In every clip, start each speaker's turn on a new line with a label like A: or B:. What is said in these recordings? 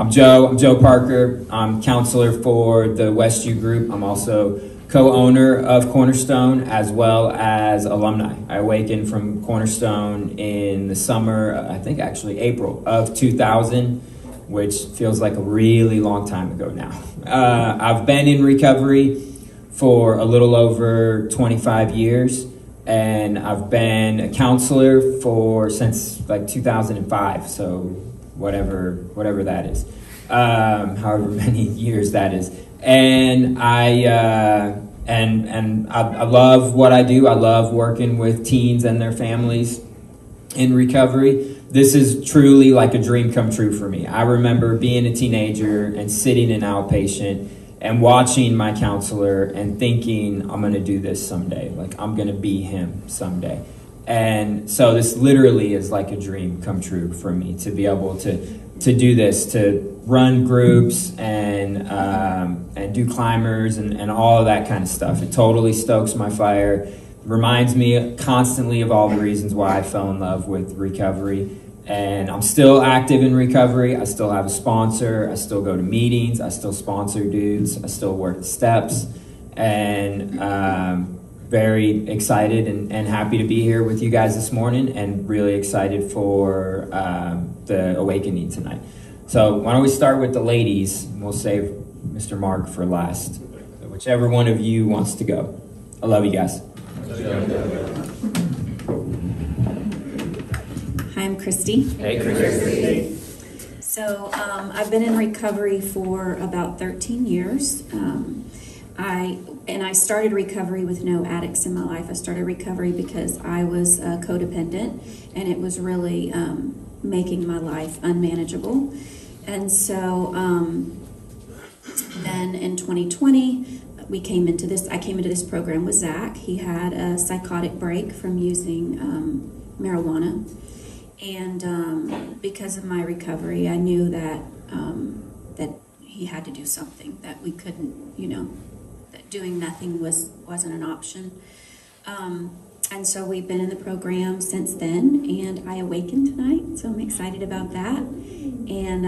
A: I'm Joe Parker. I'm counselor for the Westview group. I'm also co-owner of Cornerstone as well as alumni. I awakened from Cornerstone in the summer, I think actually April of 2000, which feels like a really long time ago now. I've been in recovery for a little over 25 years, and I've been a counselor since like 2005, so whatever that is, however many years that is. And I love what I do. I love working with teens and their families in recovery. This is truly like a dream come true for me. I remember being a teenager and sitting in outpatient and watching my counselor and thinking, I'm going to do this someday. Like, I'm going to be him someday. And so this literally is like a dream come true for me, to be able to do this, to run groups and do climbers and all of that kind of stuff. It totally stokes my fire. Reminds me constantly of all the reasons why I fell in love with recovery. And I'm still active in recovery. I still have a sponsor. I still go to meetings. I still sponsor dudes. I still work the steps. And very excited and happy to be here with you guys this morning, and really excited for the awakening tonight. So why don't we start with the ladies? We'll save Mr. Mark for last. Whichever one of you wants to go. I love you guys.
B: Hi, I'm Christy.
A: Hey, Christy.
B: So I've been in recovery for about 13 years. I started recovery with no addicts in my life. I started recovery because I was codependent, and it was really making my life unmanageable. And so then in 2020, I came into this program with Zach. He had a psychotic break from using marijuana. And because of my recovery, I knew that that he had to do something, that we couldn't, that doing nothing wasn't an option. And so we've been in the program since then, and I awakened tonight, so I'm excited about that. And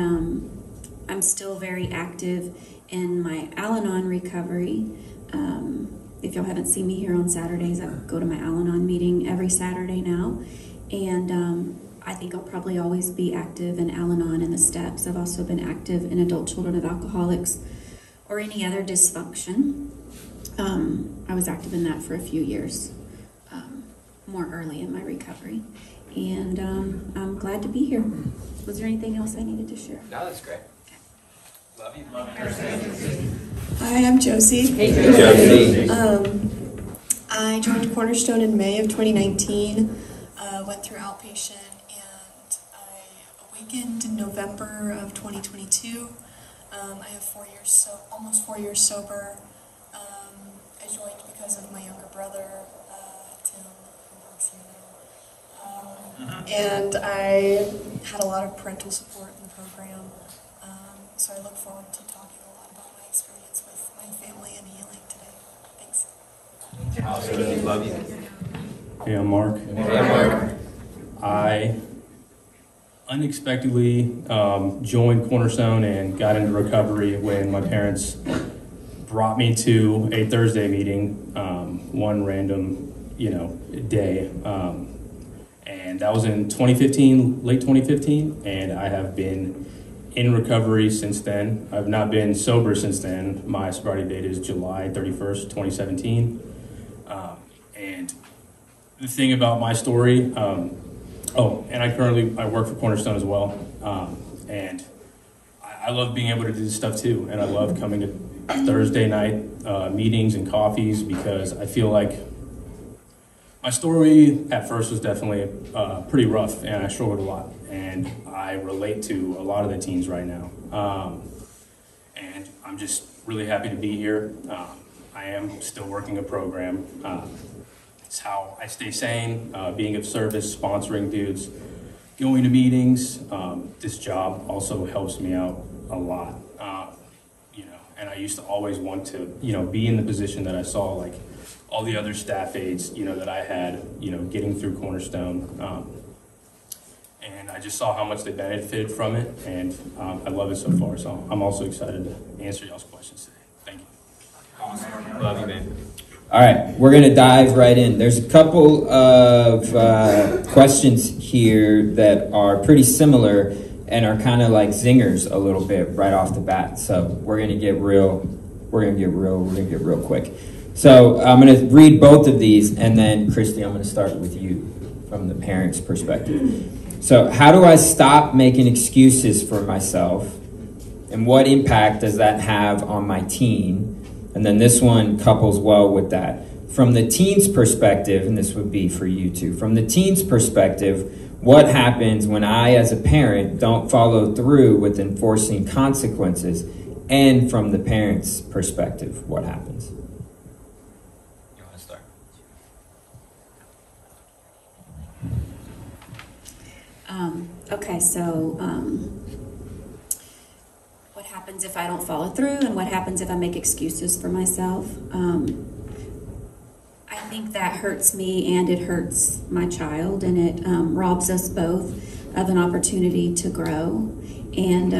B: I'm still very active in my Al-Anon recovery. If y'all haven't seen me here on Saturdays, I go to my Al-Anon meeting every Saturday now. And I think I'll probably always be active in Al-Anon and the steps. I've also been active in adult children of alcoholics or any other dysfunction. I was active in that for a few years, more early in my recovery. And I'm glad to be here. Was there anything else I needed to share?
A: No, that's great.
B: Okay.
A: Love you.
C: Hi, I'm Josie.
A: Hey, Josie.
C: I joined Cornerstone in May of 2019, went through outpatient, and I awakened in November of 2022. I have 4 years, almost 4 years sober. I joined because of my younger brother, Tim, who works here now. And I had a lot of parental support in the program. So I look forward to talking a lot about my experience with my family and healing today. Thanks.
A: Love you.
D: Hey, I'm Mark.
A: Hey, Mark.
D: I unexpectedly joined Cornerstone and got into recovery when my parents brought me to a Thursday meeting, one random, day. And that was in 2015, late 2015, and I have been in recovery since then. I've not been sober since then. My sobriety date is July 31st, 2017. And the thing about my story, and I work for Cornerstone as well. And I love being able to do this stuff too. And I love coming to Thursday night meetings and coffees, because I feel like my story at first was definitely pretty rough, and I struggled a lot. And I relate to a lot of the teens right now. And I'm just really happy to be here. I am still working a program. It's how I stay sane, being of service, sponsoring dudes, going to meetings. This job also helps me out a lot. And I used to always want to, be in the position that I saw, like, all the other staff aides, that I had, getting through Cornerstone. and I just saw how much they benefited from it, and I love it so far. So I'm also excited to answer y'all's questions today. Thank you.
A: Awesome. Love you, man. All right, we're going to dive right in. There's a couple of questions here that are pretty similar and are kind of like zingers a little bit right off the bat. So we're going to get real. We're going to get real quick. So I'm going to read both of these, and then Christy, I'm going to start with you from the parent's perspective. So how do I stop making excuses for myself, and what impact does that have on my teen? And then this one couples well with that. From the teen's perspective, and this would be for you too, from the teen's perspective, what happens when I, as a parent, don't follow through with enforcing consequences? And from the parent's perspective, what happens? You want to start?
B: Okay, so what happens if I don't follow through, and what happens if I make excuses for myself? I think that hurts me, and it hurts my child, and it robs us both of an opportunity to grow. And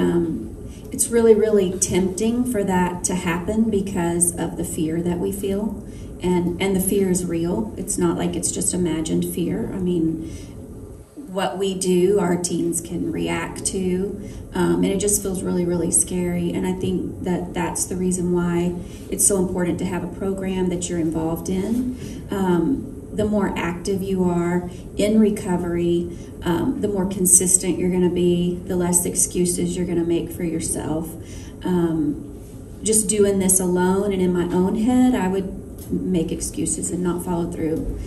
B: it's really, really tempting for that to happen because of the fear that we feel. And the fear is real. It's not like it's just imagined fear. I mean, what we do, our teens can react to, and it just feels really, really scary. And I think that that's the reason why it's so important to have a program that you're involved in. The more active you are in recovery, the more consistent you're going to be, the less excuses you're going to make for yourself. Just doing this alone and in my own head, I would make excuses and not follow through.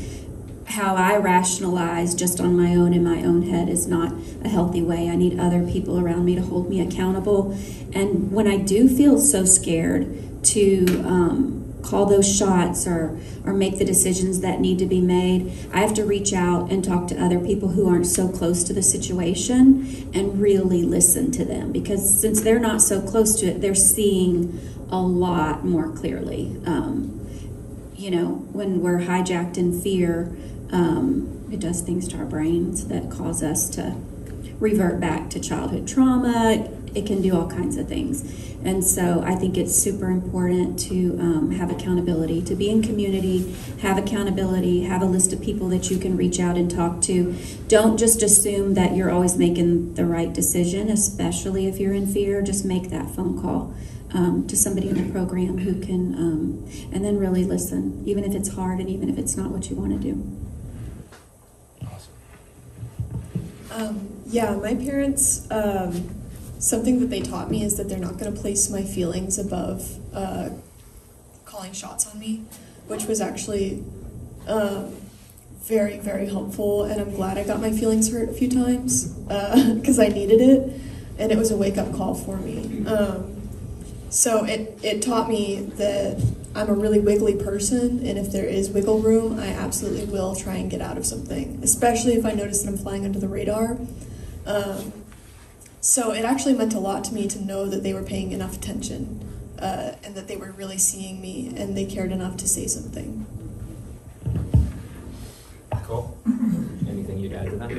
B: How I rationalize just on my own in my own head is not a healthy way. I need other people around me to hold me accountable. And when I do feel so scared to call those shots or make the decisions that need to be made, I have to reach out and talk to other people who aren't so close to the situation and really listen to them. Because since they're not so close to it, they're seeing a lot more clearly. You know, when we're hijacked in fear, it does things to our brains that cause us to revert back to childhood trauma. It can do all kinds of things. And so I think it's super important to have accountability, to be in community, have accountability, have a list of people that you can reach out and talk to. Don't just assume that you're always making the right decision, especially if you're in fear. Just make that phone call to somebody in the program who can, and then really listen, even if it's hard and even if it's not what you want to do.
C: Yeah, my parents, something that they taught me is that they're not going to place my feelings above calling shots on me, which was actually very, very helpful, and I'm glad I got my feelings hurt a few times because I needed it, and it was a wake-up call for me. So it taught me that I'm a really wiggly person, and if there is wiggle room, I absolutely will try and get out of something, especially if I notice that I'm flying under the radar. So it actually meant a lot to me to know that they were paying enough attention and that they were really seeing me and they cared enough to say something.
A: Cool. Anything you'd add to that?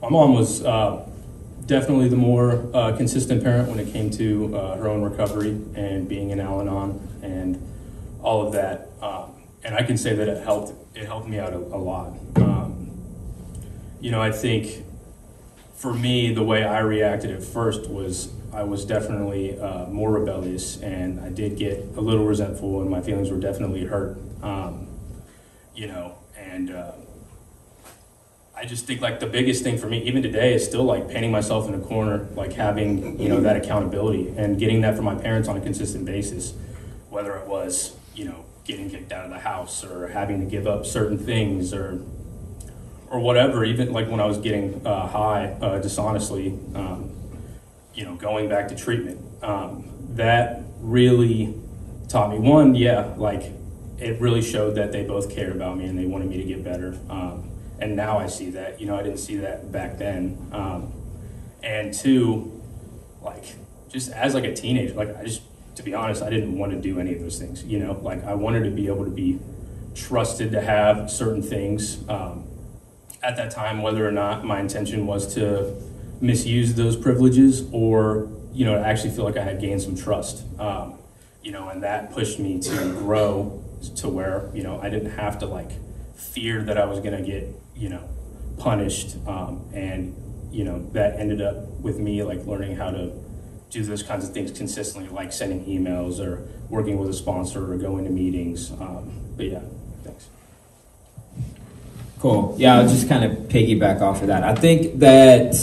D: My mom was definitely the more consistent parent when it came to her own recovery and being in Al-Anon and all of that. And I can say that it helped me out a lot. You know, I think for me, the way I reacted at first was I was definitely more rebellious, and I did get a little resentful, and my feelings were definitely hurt. You know, and I just think like the biggest thing for me, even today, is still like painting myself in a corner, like having, you know, that accountability and getting that from my parents on a consistent basis, whether it was, you know, getting kicked out of the house or having to give up certain things or whatever, even like when I was getting high dishonestly, you know, going back to treatment. That really taught me, one, like it really showed that they both cared about me and they wanted me to get better. And now I see that, you know, I didn't see that back then. And two, like just as like a teenager, like to be honest, I didn't want to do any of those things, you know, like I wanted to be able to be trusted to have certain things, at that time whether or not my intention was to misuse those privileges or, to actually feel like I had gained some trust. And that pushed me to grow to where, I didn't have to fear that I was going to get, punished. That ended up with me learning how to do those kinds of things consistently, like sending emails or working with a sponsor or going to meetings. But yeah, thanks.
A: Cool. Yeah, I'll just kind of piggyback off of that. I think that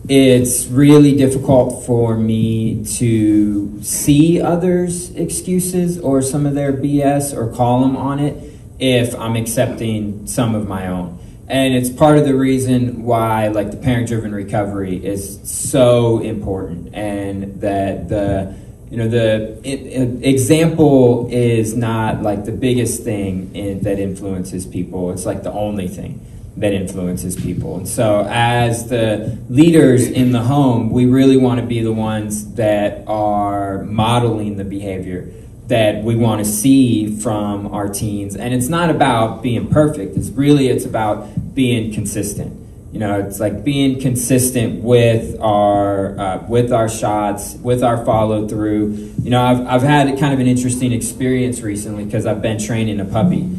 A: it's really difficult for me to see others' excuses or some of their BS or call them on it if I'm accepting some of my own. And it's part of the reason why the parent-driven recovery is so important, and that the example is not the biggest thing that influences people. It's the only thing that influences people. And so as the leaders in the home, we really want to be the ones that are modeling the behavior that we want to see from our teens. And it's not about being perfect. It's about being consistent. It's being consistent with our shots, with our follow through. I've had kind of an interesting experience recently because I've been training a puppy.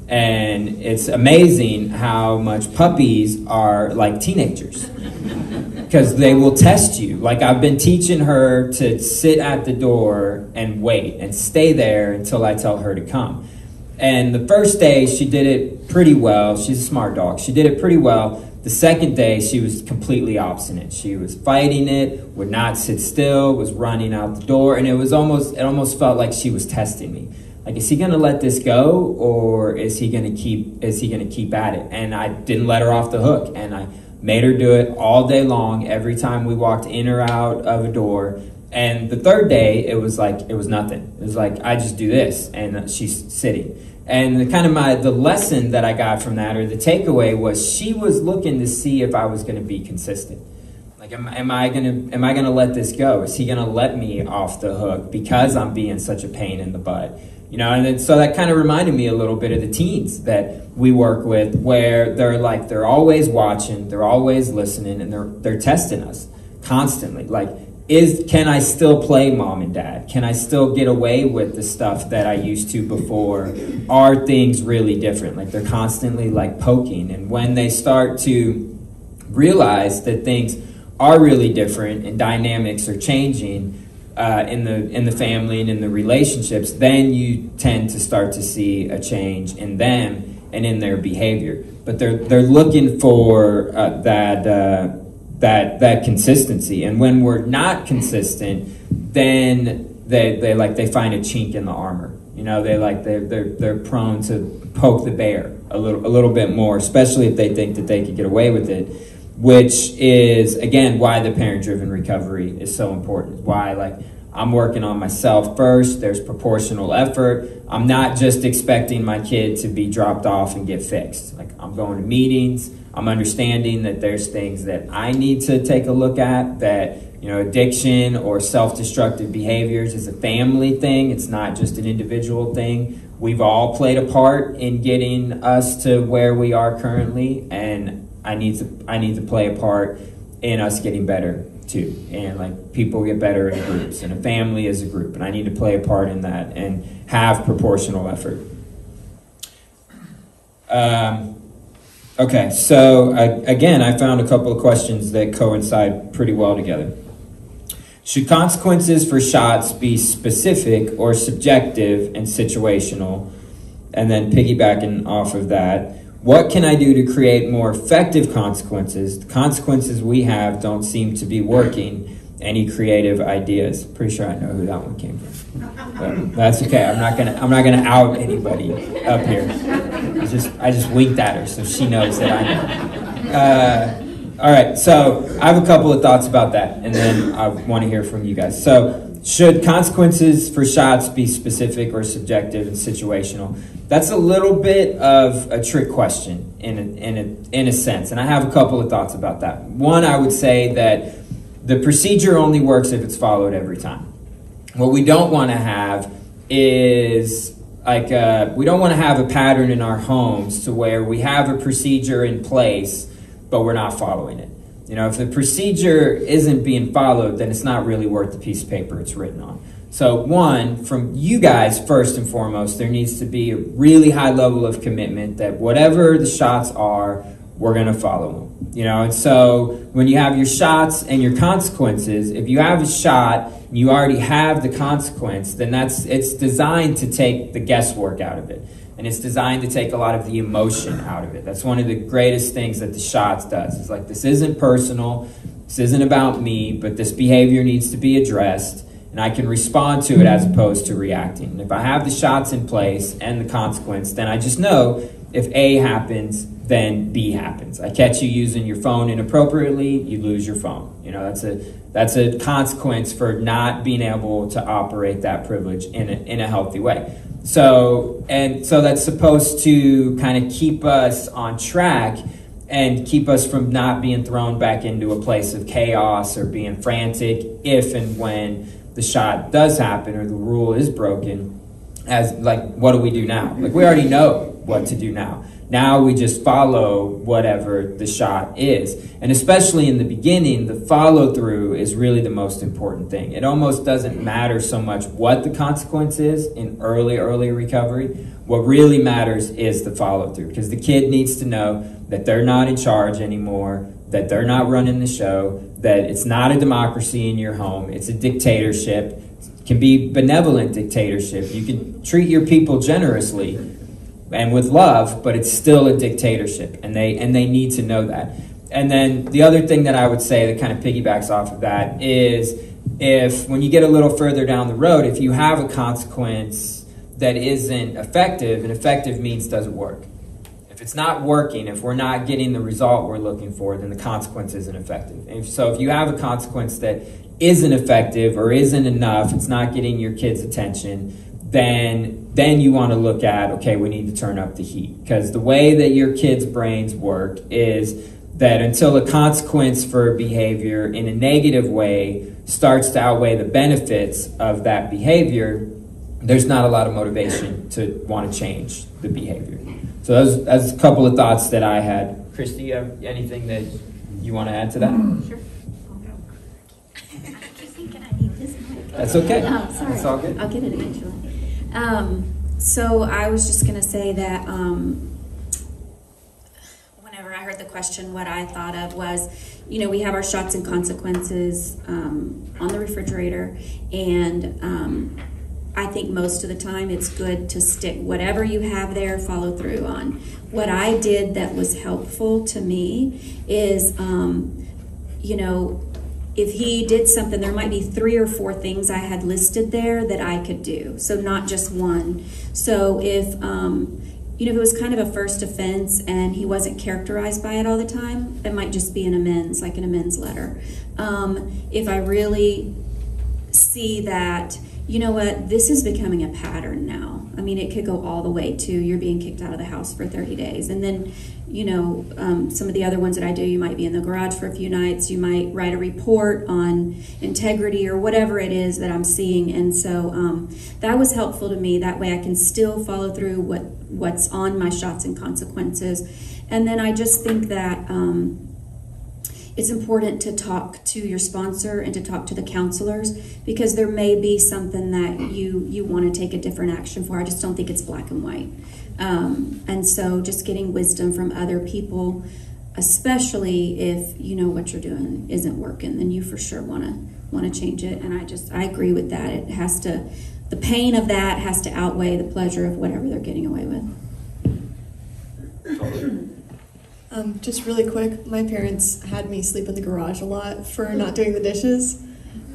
A: And it's amazing how much puppies are like teenagers, because they will test you. I've been teaching her to sit at the door and wait and stay there until I tell her to come. And the first day she did it pretty well. She's a smart dog. She did it pretty well. The second day she was completely obstinate. She was fighting it, would not sit still, was running out the door, and it almost felt like she was testing me. Is he going to let this go, or is he going to keep at it? And I didn't let her off the hook, and I made her do it all day long, every time we walked in or out of a door. And the third day, it was nothing. It was I just do this, and she's sitting. And the lesson that I got from that, or the takeaway, was she was looking to see if I was going to be consistent. Am I gonna let this go? Is he gonna let me off the hook because I'm being such a pain in the butt? And so that kind of reminded me a little bit of the teens that we work with, where they're always watching, they're always listening, and they're testing us constantly. Can I still play mom and dad? Can I still get away with the stuff that I used to before? Are things really different? They're constantly poking, and when they start to realize that things are really different and dynamics are changing in the family and in the relationships, then you tend to start to see a change in them and in their behavior. But they're looking for that consistency, and when we're not consistent, then they find a chink in the armor. They're prone to poke the bear a little bit more, especially if they think that they could get away with it. Which is, again, why the parent-driven recovery is so important. Why, I'm working on myself first. There's proportional effort. I'm not just expecting my kid to be dropped off and get fixed. I'm going to meetings. I'm understanding that there's things that I need to take a look at, that, addiction or self-destructive behaviors is a family thing. It's not just an individual thing. We've all played a part in getting us to where we are currently, and I need to play a part in us getting better too. And people get better in groups, and a family is a group, and I need to play a part in that and have proportional effort. Okay, so again, I found a couple of questions that coincide pretty well together. Should consequences for shots be specific or subjective and situational? And then piggybacking off of that, what can I do to create more effective consequences? The consequences we have don't seem to be working. Any creative ideas? Pretty sure I know who that one came from. But that's okay. I'm not gonna out anybody up here. I just winked at her so she knows that I know. All right. So I have a couple of thoughts about that, and then I want to hear from you guys. So, should consequences for shots be specific or subjective and situational? That's a little bit of a trick question in a sense, and I have a couple of thoughts about that. One, I would say that the procedure only works if it's followed every time. What we don't want to have is we don't want to have a pattern in our homes to where we have a procedure in place, but we're not following it. You know, if the procedure isn't being followed, then it's not really worth the piece of paper it's written on. So one, from you guys, first and foremost, there needs to be a really high level of commitment that whatever the shots are, we're going to follow them. You know, and so when you have your shots and your consequences, if you have a shot and you already have the consequence, then it's designed to take the guesswork out of it. And it's designed to take a lot of the emotion out of it. That's one of the greatest things that the shots does. It's like, this isn't personal, this isn't about me, but this behavior needs to be addressed, and I can respond to it as opposed to reacting. And if I have the shots in place and the consequence, then I just know if A happens, then B happens. I catch you using your phone inappropriately, you lose your phone. You know, that's a consequence for not being able to operate that privilege in a healthy way. So that's supposed to kind of keep us on track and keep us from not being thrown back into a place of chaos or being frantic if and when the shot does happen or the rule is broken. As like, what do we do now? Like, we already know what to do now. Now we just follow whatever the shot is. And especially in the beginning, the follow through is really the most important thing. It almost doesn't matter so much what the consequence is in early recovery. What really matters is the follow through, because the kid needs to know that they're not in charge anymore, that they're not running the show, that it's not a democracy in your home, it's a dictatorship. It can be benevolent dictatorship. You can treat your people generously and with love, but it's still a dictatorship, and they need to know that. And then the other thing that I would say that kind of piggybacks off of that is, if when you get a little further down the road, if you have a consequence that isn't effective, and effective means doesn't work. If it's not working, if we're not getting the result we're looking for, then the consequence isn't effective. And so if you have a consequence that isn't effective or isn't enough, it's not getting your kids' attention, then you want to look at, okay, we need to turn up the heat. Because the way that your kids' brains work is that until a consequence for behavior in a negative way starts to outweigh the benefits of that behavior, there's not a lot of motivation to want to change the behavior. So that's a couple of thoughts that I had. Christy, you have anything that you want to add to that?
B: Sure. I keep thinking I need this mic.
A: That's okay.
B: Sorry.
A: That's all good.
B: I'll get it eventually. So I was just going to say that whenever I heard the question, what I thought of was, you know, we have our shots and consequences on the refrigerator, and I think most of the time it's good to stick whatever you have there, follow through on. What I did that was helpful to me is, you know, if he did something, there might be 3 or 4 things I had listed there that I could do. So not just one. So if, you know, if it was kind of a first offense and he wasn't characterized by it all the time, it might just be an amends, like an amends letter. If I really see that, you know what, this is becoming a pattern now. I mean, it could go all the way to you're being kicked out of the house for 30 days. And then, you know, some of the other ones that I do, you might be in the garage for a few nights. You might write a report on integrity or whatever it is that I'm seeing. And so that was helpful to me. That way I can still follow through what's on my shots and consequences. And then I just think that it's important to talk to your sponsor and to talk to the counselors, because there may be something that you want to take a different action for. I just don't think it's black and white. And so just getting wisdom from other people, especially if you know what you're doing isn't working, then you for sure want to change it. And I agree with that. It has to, the pain of that has to outweigh the pleasure of whatever they're getting away with.
C: Just really quick, my parents had me sleep in the garage a lot for not doing the dishes.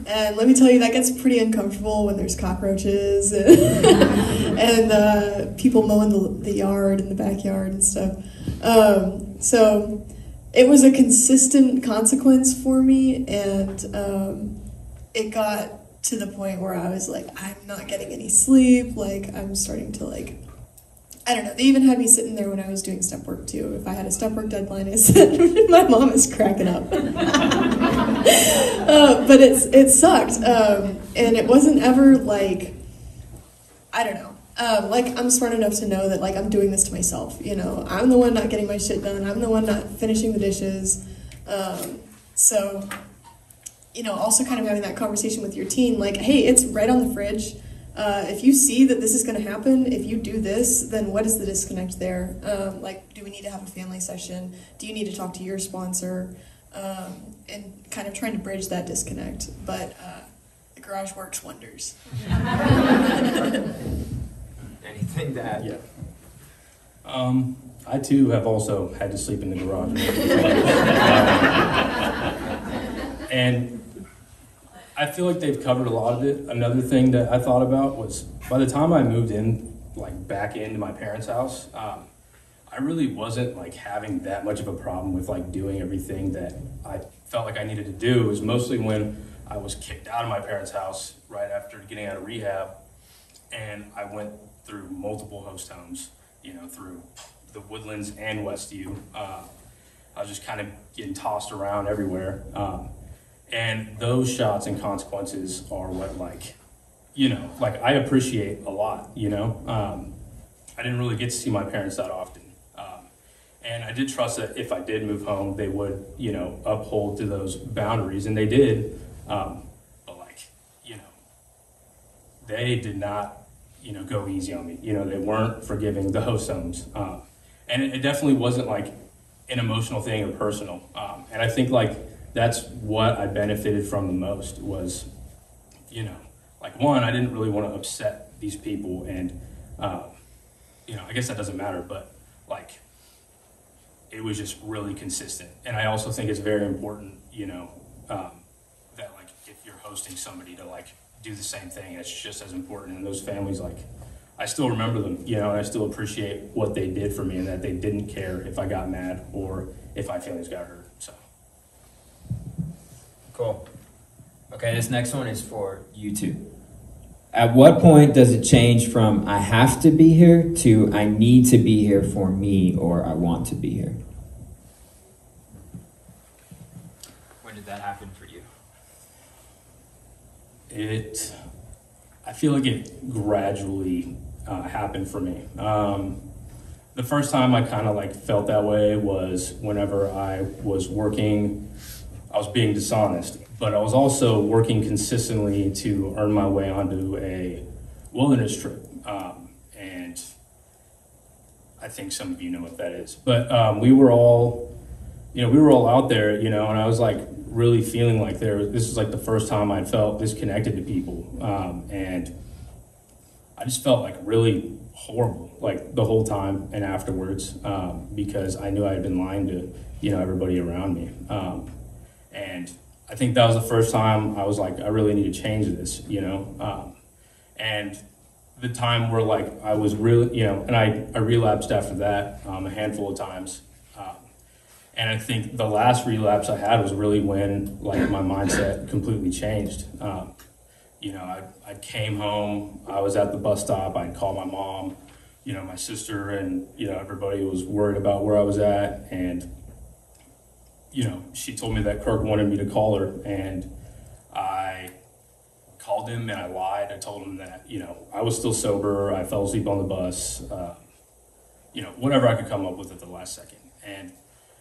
C: And let me tell you, that gets pretty uncomfortable when there's cockroaches and people mowing the yard and the backyard and stuff. So it was a consistent consequence for me, and it got to the point where I was like, I'm not getting any sleep. Like, I'm starting to I don't know, they even had me sitting there when I was doing step work too. If I had a step work deadline, I said, my mom is cracking up. But it sucked. And it wasn't ever like, I don't know. Like, I'm smart enough to know that, like, I'm doing this to myself, you know. I'm the one not getting my shit done. I'm the one not finishing the dishes. So, you know, also kind of having that conversation with your teen, like, hey, it's right on the fridge. If you see that this is going to happen, if you do this, then what is the disconnect there? Like, do we need to have a family session? Do you need to talk to your sponsor? And kind of trying to bridge that disconnect. But the garage works wonders.
A: Anything to add?
D: Yeah. I too have also had to sleep in the garage. And I feel like they've covered a lot of it. Another thing that I thought about was by the time I moved in, like back into my parents' house, I really wasn't like having that much of a problem with like doing everything that I felt like I needed to do. It was mostly when I was kicked out of my parents' house right after getting out of rehab, and I went through multiple host homes, you know, through the Woodlands and Westview. I was just kind of getting tossed around everywhere. And those shots and consequences are what, like, you know, like I appreciate a lot, you know. I didn't really get to see my parents that often. And I did trust that if I did move home, they would, you know, uphold to those boundaries, and they did. But like, you know, they did not, you know, go easy on me. You know, they weren't forgiving the host homes. And it definitely wasn't like an emotional thing or personal. And I think like that's what I benefited from the most was, you know, like one, I didn't really want to upset these people, and, you know, I guess that doesn't matter, but like, it was just really consistent. And I also think it's very important, you know, that like if you're hosting somebody to like do the same thing, it's just as important. And those families, like, I still remember them, you know, and I still appreciate what they did for me, and that they didn't care if I got mad or if my feelings got hurt. So.
A: Cool. Okay, this next one is for you two. At what point does it change from I have to be here to I need to be here for me or I want to be here? When did that happen for you?
D: I feel like it gradually happened for me. The first time I kind of like felt that way was whenever I was being dishonest, but I was also working consistently to earn my way onto a wilderness trip. And I think some of you know what that is, but we were all out there, you know, and I was like really feeling like this was like the first time I'd felt disconnected to people. And I just felt like really horrible, like the whole time and afterwards, because I knew I had been lying to, you know, everybody around me. And I think that was the first time I was like, I really need to change this, you know? And the time where like I was really, you know, and I relapsed after that a handful of times. And I think the last relapse I had was really when like my mindset completely changed. You know, I came home, I was at the bus stop, I'd call my mom, you know, my sister, and, you know, everybody was worried about where I was at. And, you know, she told me that Kirk wanted me to call her, and I called him and I lied. I told him that, you know, I was still sober, I fell asleep on the bus, you know, whatever I could come up with at the last second. And,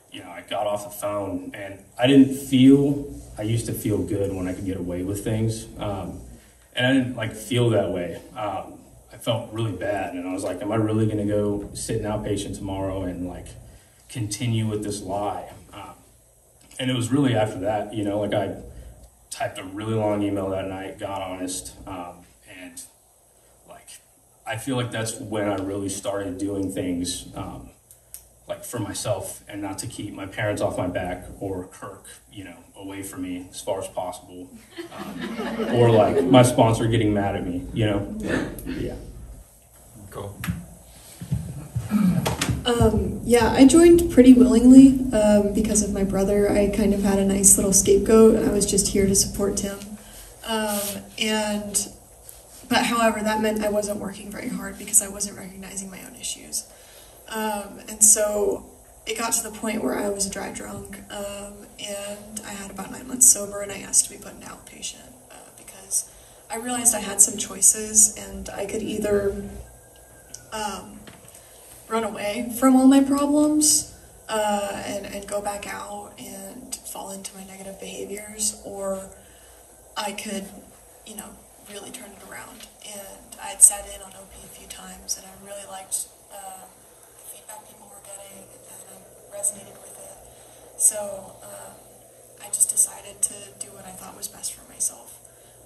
D: you know, I got off the phone, and I used to feel good when I could get away with things. And I didn't like feel that way. I felt really bad, and I was like, am I really gonna go sit in outpatient tomorrow and like continue with this lie? And it was really after that, you know, like I typed a really long email that night, got honest, and like I feel like that's when I really started doing things like for myself, and not to keep my parents off my back or Kirk, you know, away from me as far as possible, or like my sponsor getting mad at me, you know. Yeah.
A: Cool.
C: Yeah, I joined pretty willingly because of my brother. I kind of had a nice little scapegoat. I was just here to support Tim. But however, that meant I wasn't working very hard because I wasn't recognizing my own issues. And so it got to the point where I was a dry drunk, and I had about 9 months sober, and I asked to be put in outpatient because I realized I had some choices, and I could either, run away from all my problems and go back out and fall into my negative behaviors, or I could, really turn it around. And I'd sat in on OP a few times, and I really liked the feedback people were getting, and I resonated with it. So I just decided to do what I thought was best for myself.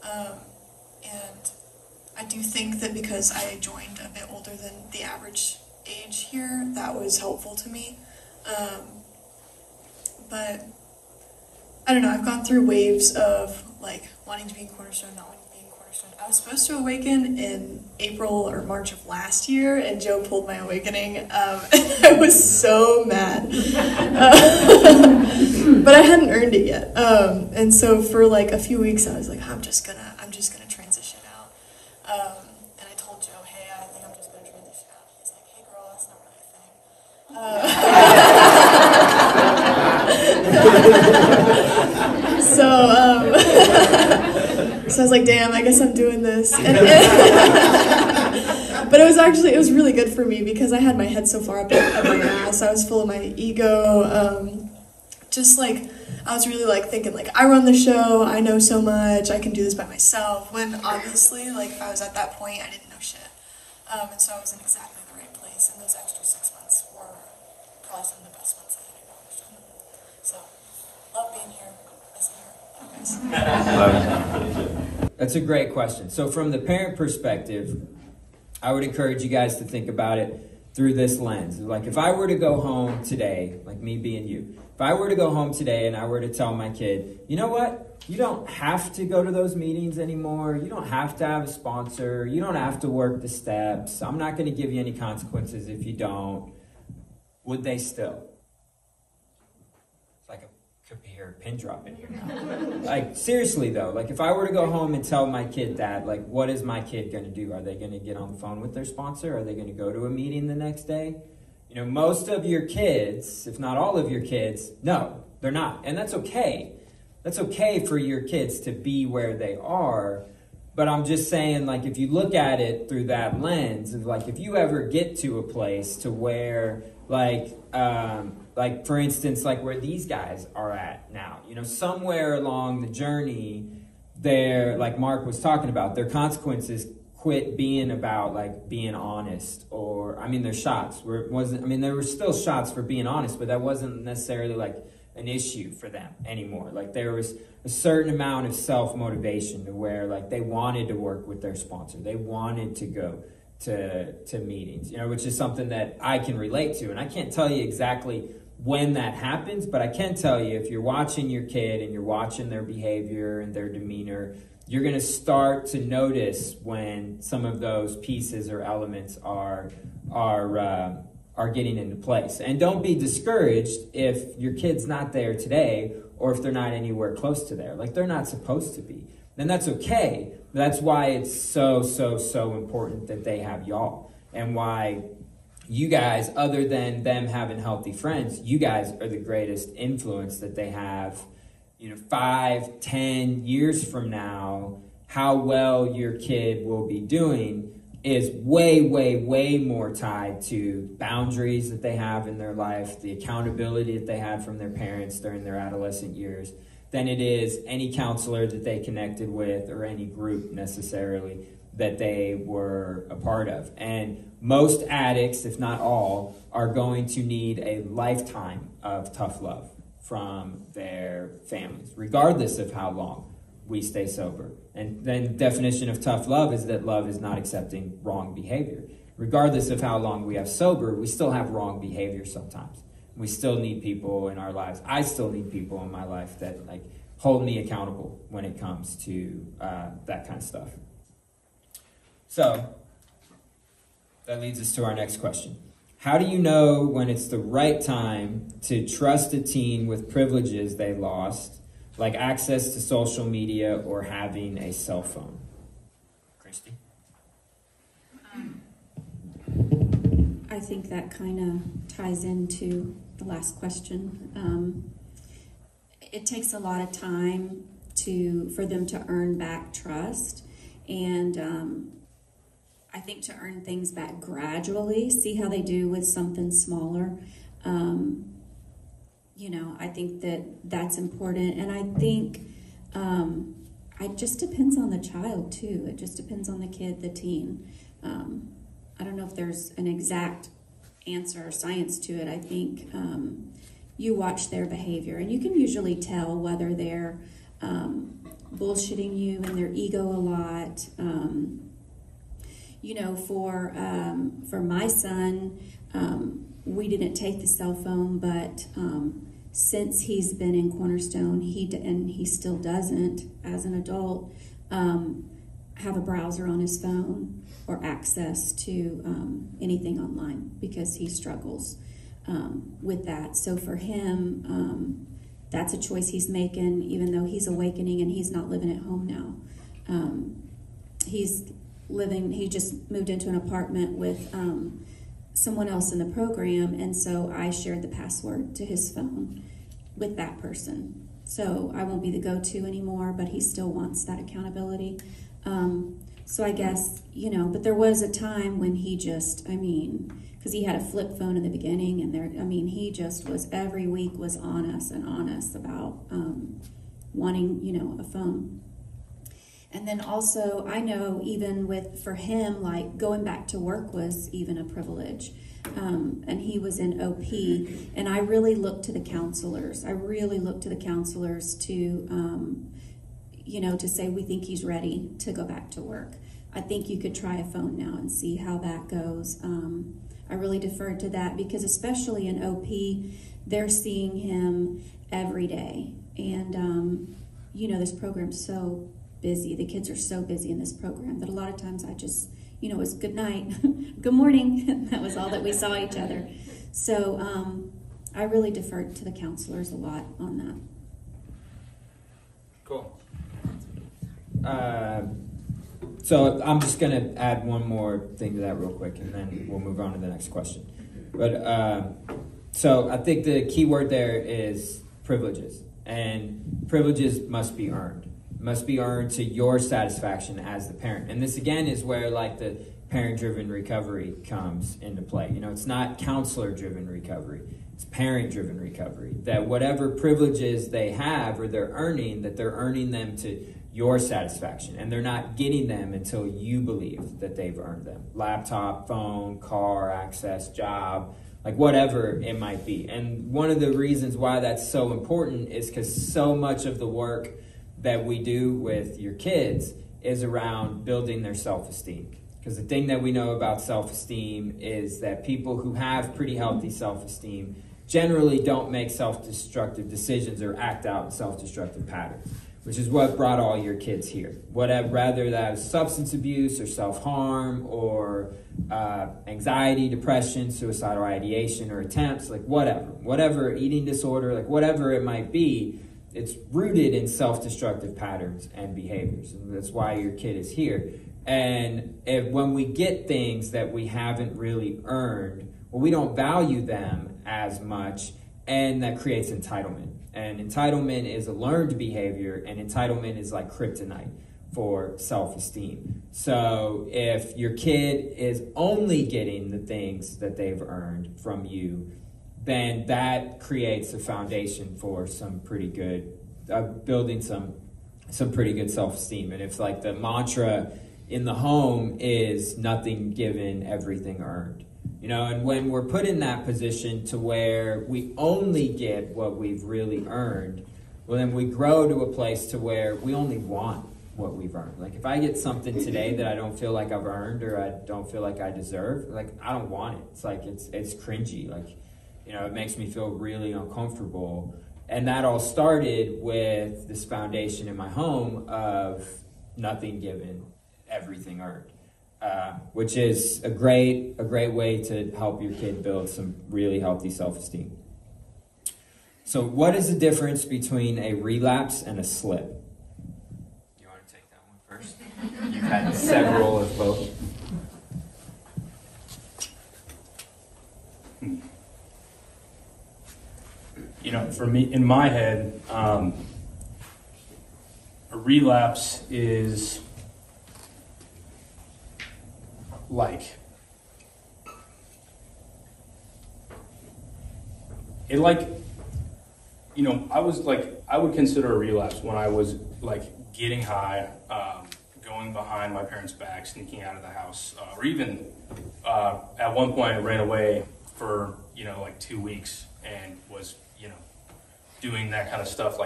C: And I do think that because I joined a bit older than the average age here, that was helpful to me. But I don't know, I've gone through waves of wanting to be in Cornerstone, not wanting to be in Cornerstone. I was supposed to awaken in April or March of last year, and Joe pulled my awakening. I was so mad. But I hadn't earned it yet. And so for a few weeks I was like, I'm just gonna transition out. And I told Joe, hey, I think I'm just gonna transition out. He's like, hey girl, that's not really a thing. So I was like, damn, I guess I'm doing this. But it was really good for me because I had my head so far up my ass. I was full of my ego. I was really thinking I run the show, I know so much, I can do this by myself, when obviously if I was at that point, I didn't know shit. And so I was in exactly the right place, and those extra 6 months were probably some of the best months I had accomplished. So, love being here, listen here, guys.
A: That's a great question. So from the parent perspective, I would encourage you guys to think about it through this lens. If I were to go home today, me being you, if I were to go home today and I were to tell my kid, you know what? You don't have to go to those meetings anymore. You don't have to have a sponsor. You don't have to work the steps. I'm not going to give you any consequences if you don't. Would they still? It's could hear a pin drop in here now. Seriously though, if I were to go home and tell my kid that, what is my kid going to do? Are they going to get on the phone with their sponsor? Are they going to go to a meeting the next day? Most of your kids, if not all of your kids, no, they're not. And that's okay. That's okay for your kids to be where they are. But I'm just saying, if you look at it through that lens, of if you ever get to a place to where, for instance, where these guys are at now, somewhere along the journey, they're, like Mark was talking about, their consequences quit being about being honest, or their shots where it wasn't. There were still shots for being honest, but that wasn't necessarily an issue for them anymore. There was a certain amount of self-motivation to where they wanted to work with their sponsor, they wanted to go to meetings, which is something that I can relate to. And I can't tell you exactly when that happens, but I can tell you, if you're watching your kid and you're watching their behavior and their demeanor, you're going to start to notice when some of those pieces or elements are getting into place. And don't be discouraged if your kid's not there today, or if they're not anywhere close to there. They're not supposed to be. Then that's okay. That's why it's so important that they have y'all. And why you guys, other than them having healthy friends, you guys are the greatest influence that they have. 5, 10 years from now, how well your kid will be doing is way more tied to boundaries that they have in their life, the accountability that they have from their parents during their adolescent years, than it is any counselor that they connected with or any group necessarily that they were a part of. And most addicts, if not all, are going to need a lifetime of tough love from their families, regardless of how long we stay sober. And then the definition of tough love is that love is not accepting wrong behavior. Regardless of how long we have sober, we still have wrong behavior sometimes. We still need people in our lives. I still need people in my life that hold me accountable when it comes to that kind of stuff. So that leads us to our next question. How do you know when it's the right time to trust a teen with privileges they lost, like access to social media or having a cell phone? Christy?
B: I think that kind of ties into the last question. It takes a lot of time for them to earn back trust, and I think to earn things back gradually, see how they do with something smaller. You know, I think that's important. And I think it just depends on the child, too. It just depends on the kid, the teen. I don't know if there's an exact answer or science to it. I think you watch their behavior, and you can usually tell whether they're bullshitting you and their ego a lot. You know, for my son, we didn't take the cell phone, but since he's been in Cornerstone, he still doesn't, as an adult, have a browser on his phone or access to anything online, because he struggles with that. So for him, that's a choice he's making, even though he's awakening and he's not living at home now. He just moved into an apartment with someone else in the program, and so I shared the password to his phone with that person. So I won't be the go-to anymore, but he still wants that accountability. So I guess, you know, but there was a time when he just, because he had a flip phone in the beginning, and he just was, every week was on us about wanting, you know, a phone. And then also, I know even for him, like going back to work was even a privilege. And he was in OP, and I really looked to the counselors. To, you know, to say, we think he's ready to go back to work. I think you could try a phone now and see how that goes. I really deferred to that, because especially in OP, they're seeing him every day. And, you know, this program's so busy. The kids are so busy in this program that a lot of times I just, you know, it was good night, good morning. That was all that we saw each other. So I really deferred to the counselors a lot on that.
A: Cool. So I'm just going to add one more thing to that real quick, and then we'll move on to the next question. But so I think the key word there is privileges, and privileges must be earned. Must be earned to your satisfaction as the parent. And this again is where like the parent-driven recovery comes into play. You know, it's not counselor-driven recovery. It's parent-driven recovery. That whatever privileges they have or they're earning them to your satisfaction. And they're not getting them until you believe that they've earned them. Laptop, phone, car, access, job, like whatever it might be. And one of the reasons why that's so important is because so much of the work that we do with your kids is around building their self-esteem. Because the thing that we know about self-esteem is that people who have pretty healthy self-esteem generally don't make self-destructive decisions or act out in self-destructive patterns, which is what brought all your kids here. Whether that was substance abuse or self-harm or anxiety, depression, suicidal ideation or attempts, like whatever, eating disorder, like whatever it might be, it's rooted in self-destructive patterns and behaviors. And that's why your kid is here. And when we get things that we haven't really earned, well, we don't value them as much, and that creates entitlement. And entitlement is a learned behavior, and entitlement is like kryptonite for self-esteem. So if your kid is only getting the things that they've earned from you, then that creates a foundation for some pretty good, building some pretty good self-esteem. And if like the mantra in the home is nothing given, everything earned, you know, and when we're put in that position to where we only get what we've really earned, well, then we grow to a place to where we only want what we've earned. Like if I get something today that I don't feel like I've earned or I don't feel like I deserve, like I don't want it. It's like, it's cringy. Like, you know, it makes me feel really uncomfortable. And that all started with this foundation in my home of nothing given, everything earned, which is a great way to help your kid build some really healthy self-esteem. So what is the difference between a relapse and a slip? You want to take that one first? You've had several of both.
D: You know, for me, in my head, a relapse is I would consider a relapse when I was getting high, going behind my parents' back, sneaking out of the house, or even at one point I ran away for 2 weeks and was doing that kind of stuff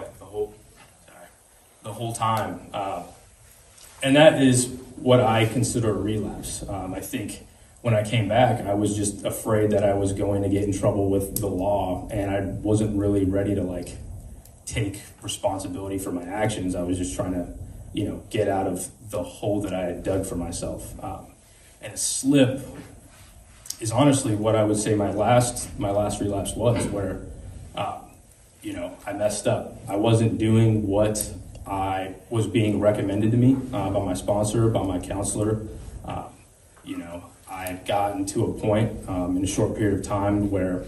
D: the whole time, and that is what I consider a relapse. I think when I came back, I was just afraid that I was going to get in trouble with the law, and I wasn't really ready to take responsibility for my actions. I was just trying to, get out of the hole that I had dug for myself. And a slip is honestly what I would say my last relapse was, where, I messed up. I wasn't doing what I was being recommended to me by my sponsor, by my counselor. I had gotten to a point in a short period of time where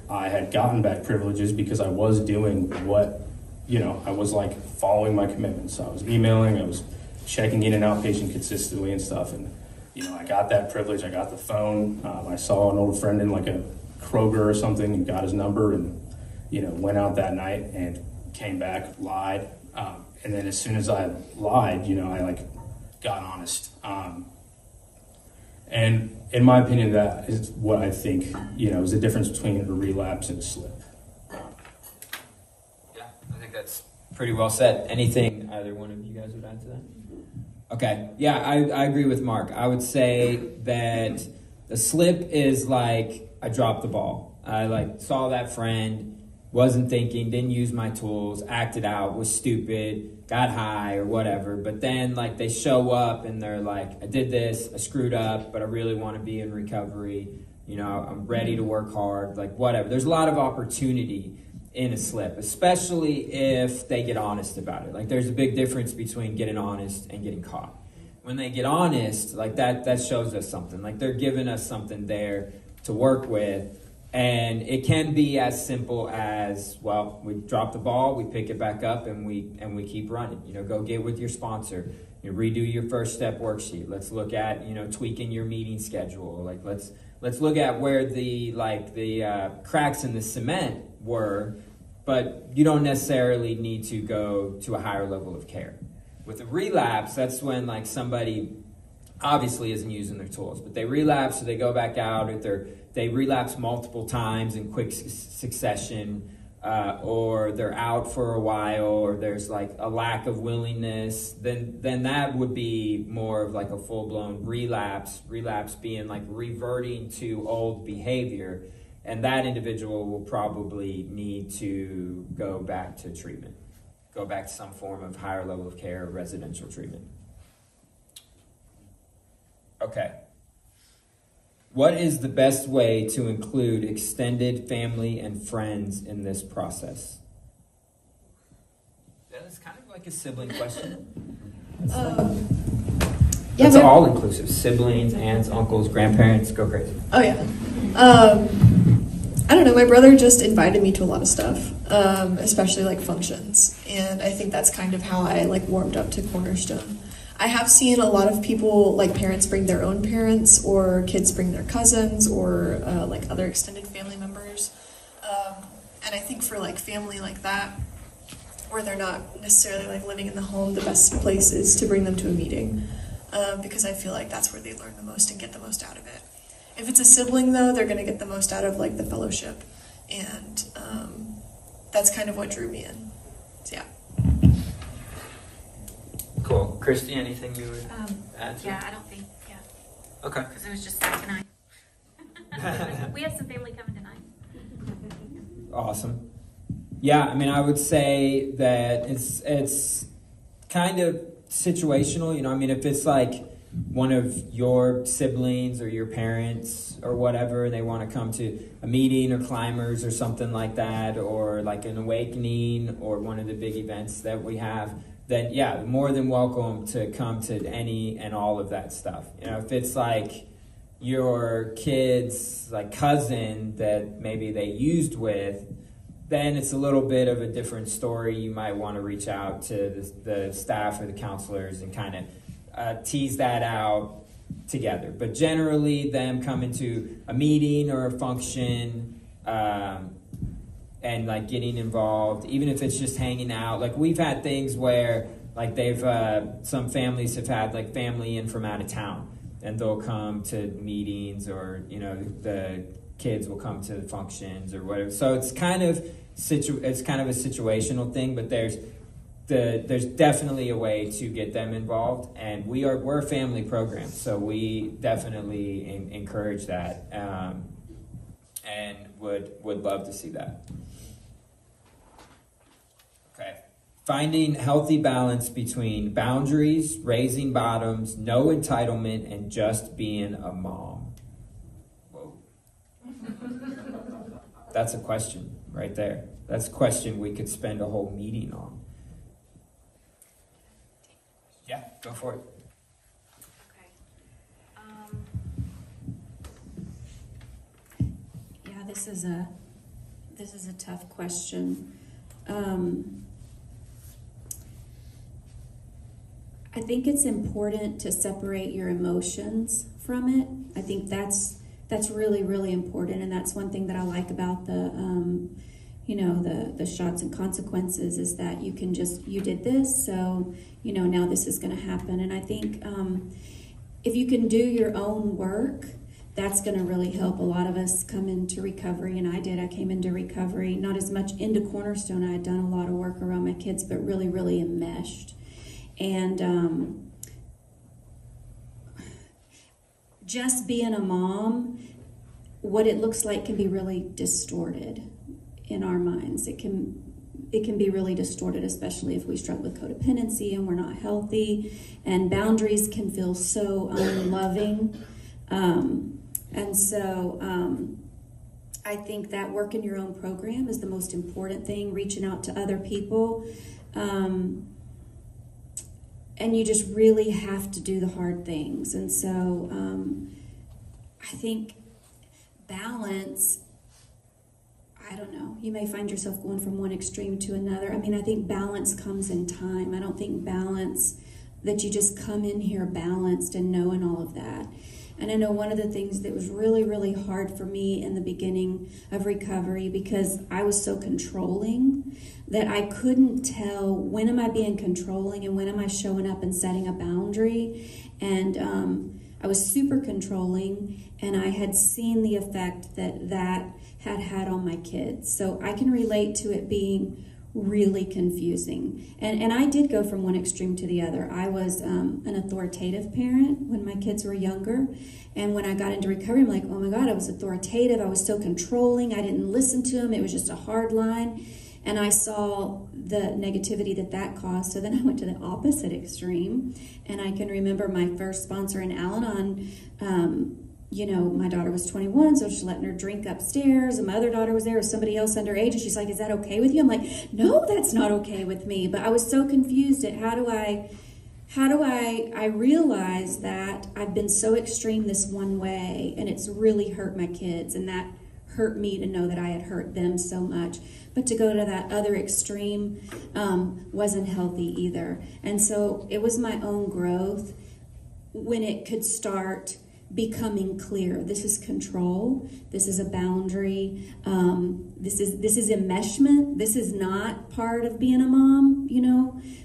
D: I had gotten back privileges because I was doing what, I was following my commitments. I was emailing, I was checking in and outpatient consistently and stuff. And, I got that privilege. I got the phone. I saw an old friend in a Kroger or something and got his number and, went out that night and came back, lied. And then as soon as I lied, I got honest. And in my opinion, that is what I think, is the difference between a relapse and a slip.
A: Yeah, I think that's pretty well said. Anything either one of you guys would add to that? Okay, yeah, I agree with Mark. I would say that the slip is I dropped the ball. I saw that friend, wasn't thinking, didn't use my tools, acted out, was stupid, got high or whatever. But then they show up and they're I did this, I screwed up, but I really want to be in recovery. I'm ready to work hard, whatever. There's a lot of opportunity in a slip, especially if they get honest about it. There's a big difference between getting honest and getting caught. When they get honest, that shows us something. They're giving us something there to work with. And it can be as simple as, well, we drop the ball, we pick it back up, and we keep running. Go get with your sponsor, redo your first step worksheet. Let's look at tweaking your meeting schedule. Let's look at where the cracks in the cement were, but you don't necessarily need to go to a higher level of care. With a relapse, that's when somebody obviously isn't using their tools, but they relapse, so they go back out, or they relapse multiple times in quick succession, or they're out for a while, or there's a lack of willingness, then that would be more of a full-blown relapse being reverting to old behavior, and that individual will probably need to go back to treatment, go back to some form of higher level of care, residential treatment. Okay. What is the best way to include extended family and friends in this process? Yeah, that's kind of like a sibling question. It's all inclusive. Siblings, aunts, uncles, grandparents, go crazy.
C: Oh, yeah. I don't know. My brother just invited me to a lot of stuff, especially functions. And I think that's kind of how I warmed up to Cornerstone. I have seen a lot of people, parents bring their own parents, or kids bring their cousins, or other extended family members. And I think for family like that, where they're not necessarily living in the home, the best place is to bring them to a meeting, because I feel that's where they learn the most and get the most out of it. If it's a sibling, though, they're going to get the most out of the fellowship, and that's kind of what drew me in. So yeah.
A: Cool. Christy, anything you would add to?
E: Yeah, I don't think, yeah.
A: Okay.
E: Because it was just that tonight. We have some family coming tonight.
A: Awesome. Yeah, I would say that it's kind of situational, if it's one of your siblings or your parents or whatever, and they want to come to a meeting or climbers or something like that, or an awakening or one of the big events that we have, then yeah, more than welcome to come to any and all of that stuff. If it's your kid's cousin that maybe they used with, then it's a little bit of a different story. You might want to reach out to the staff or the counselors and kind of tease that out together. But generally, them coming to a meeting or a function and like getting involved, even if it's just hanging out. Like we've had things where like some families have had like family in from out of town, and they'll come to meetings, or the kids will come to functions or whatever. So it's kind of a situational thing, but there's definitely a way to get them involved, and we're a family program, so we definitely encourage that, and would love to see that. Okay. Finding healthy balance between boundaries, raising bottoms, no entitlement, and just being a mom. Whoa. That's a question right there. That's a question we could spend a whole meeting on. Yeah, go for it.
B: Okay. Yeah, this is a tough question. I think it's important to separate your emotions from it. I think that's really, really important, and that's one thing that I like about the shots and consequences, is that you can you did this, so now this is going to happen. And I think if you can do your own work, that's going to really help. A lot of us come into recovery, and I came into recovery, not as much into Cornerstone. I had done a lot of work around my kids, but really, really enmeshed. And just being a mom, what it looks like can be really distorted in our minds. It can be really distorted, especially if we struggle with codependency and we're not healthy, and boundaries can feel so unloving. And so I think that work in your own program is the most important thing, reaching out to other people. And you just really have to do the hard things. And so I think balance, I don't know, you may find yourself going from one extreme to another. I mean, I think balance comes in time. I don't think balance, that you just come in here balanced and knowing all of that. And I know one of the things that was really, really hard for me in the beginning of recovery, because I was so controlling, that I couldn't tell when am I being controlling and when am I showing up and setting a boundary. And I was super controlling, and I had seen the effect that had on my kids. So I can relate to it being really confusing. And I did go from one extreme to the other. I was an authoritative parent when my kids were younger. And when I got into recovery, I'm like, oh my God, I was authoritative. I was so controlling. I didn't listen to them. It was just a hard line. And I saw the negativity that caused. So then I went to the opposite extreme. And I can remember my first sponsor in Al-Anon, my daughter was 21, so she's letting her drink upstairs, and my other daughter was there with somebody else underage, and she's like, is that okay with you? I'm like, no, that's not okay with me. But I was so confused at how do I realize that I've been so extreme this one way, and it's really hurt my kids, and that hurt me to know that I had hurt them so much. But to go to that other extreme wasn't healthy either. And so it was my own growth when it could start becoming clear. This is control. This is a boundary. This is enmeshment. This is not part of being a mom.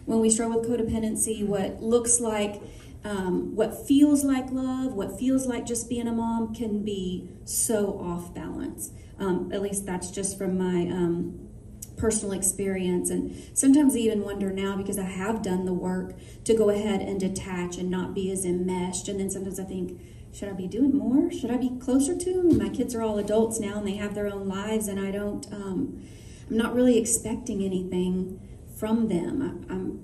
B: When we struggle with codependency, what looks like, what feels like love, what feels like just being a mom, can be so off balance. At least that's just from my personal experience. And sometimes I even wonder now, because I have done the work to go ahead and detach and not be as enmeshed. And then sometimes I think, should I be doing more? Should I be closer to them? My kids are all adults now, and they have their own lives, and I'm not really expecting anything from them. I'm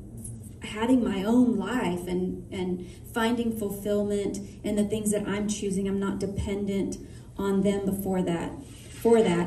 B: having my own life and finding fulfillment in the things that I'm choosing. I'm not dependent on them for that.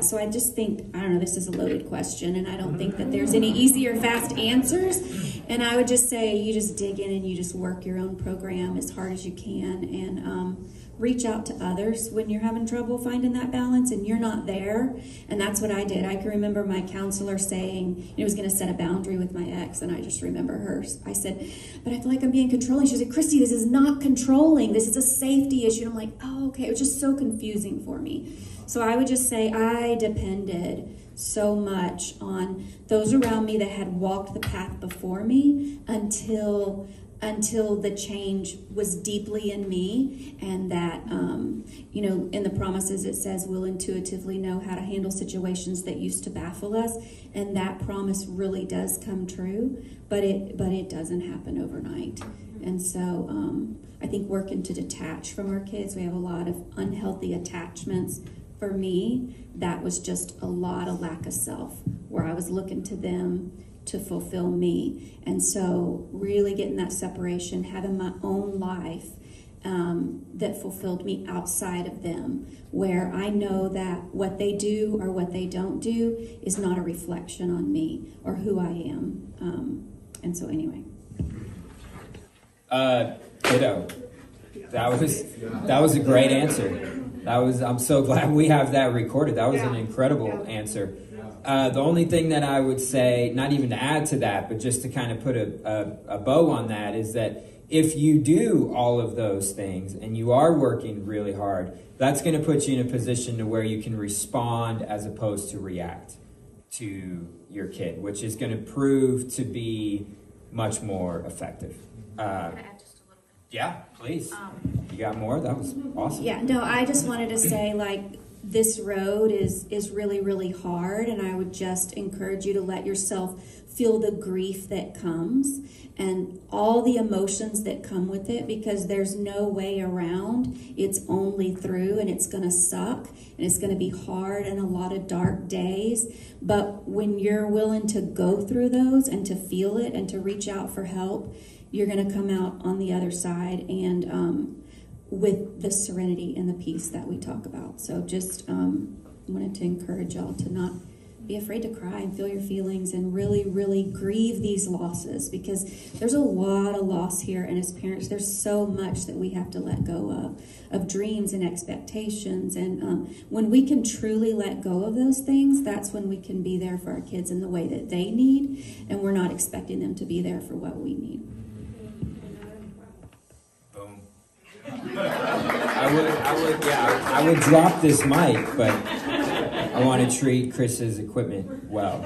B: So I just think, I don't know, this is a loaded question, and I don't think that there's any easy or fast answers. And I would just say you just dig in and you just work your own program as hard as you can, and reach out to others when you're having trouble finding that balance and you're not there. And that's what I did. I can remember my counselor saying, it was going to set a boundary with my ex, and I just remember her. I said, but I feel like I'm being controlling. She said, Christy, this is not controlling. This is a safety issue. And I'm like, oh, okay. It was just so confusing for me. So I would just say I depended so much on those around me that had walked the path before me until the change was deeply in me, and that, in the promises it says we'll intuitively know how to handle situations that used to baffle us, and that promise really does come true, but it doesn't happen overnight. And so I think working to detach from our kids, we have a lot of unhealthy attachments. For me, that was just a lot of lack of self, where I was looking to them to fulfill me. And so really getting that separation, having my own life that fulfilled me outside of them, where I know that what they do or what they don't do is not a reflection on me or who I am. And so anyway.
A: Ditto. That was a great answer. I'm so glad we have that recorded. That was an incredible answer. The only thing that I would say, not even to add to that, but just to kind of put a bow on that, is that if you do all of those things and you are working really hard, that's going to put you in a position to where you can respond as opposed to react to your kid, which is going to prove to be much more effective.
E: Can I add just a little bit?
A: Yeah, please. You got more? That was awesome.
B: Yeah, no, I just wanted to say, this road is really, really hard, and I would just encourage you to let yourself feel the grief that comes and all the emotions that come with it, because there's no way around. It's only through, and it's going to suck, and it's going to be hard and a lot of dark days. But when you're willing to go through those and to feel it and to reach out for help, you're going to come out on the other side and with the serenity and the peace that we talk about. So just wanted to encourage y'all to not be afraid to cry and feel your feelings and really, really grieve these losses, because there's a lot of loss here. And as parents, there's so much that we have to let go of dreams and expectations. And when we can truly let go of those things, that's when we can be there for our kids in the way that they need, and we're not expecting them to be there for what we need.
A: I would drop this mic, but I want to treat Chris's equipment well.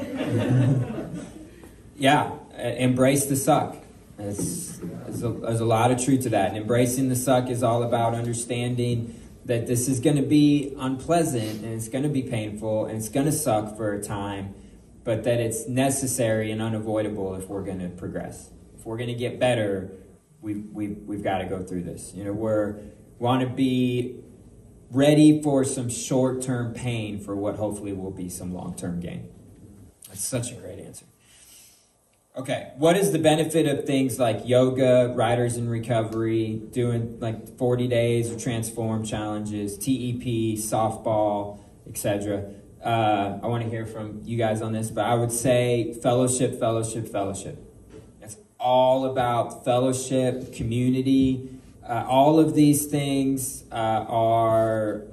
A: Embrace the suck. There's a lot of truth to that. And embracing the suck is all about understanding that this is going to be unpleasant, and it's going to be painful, and it's going to suck for a time, but that it's necessary and unavoidable if we're going to progress. If we're going to get better, we've got to go through this. Want to be ready for some short-term pain for what hopefully will be some long-term gain. That's such a great answer. Okay, what is the benefit of things like yoga, Riders in Recovery, doing like 40 days of Transform challenges, TEP, softball, etc.? I want to hear from you guys on this, but I would say fellowship. It's all about fellowship, community. All of these things are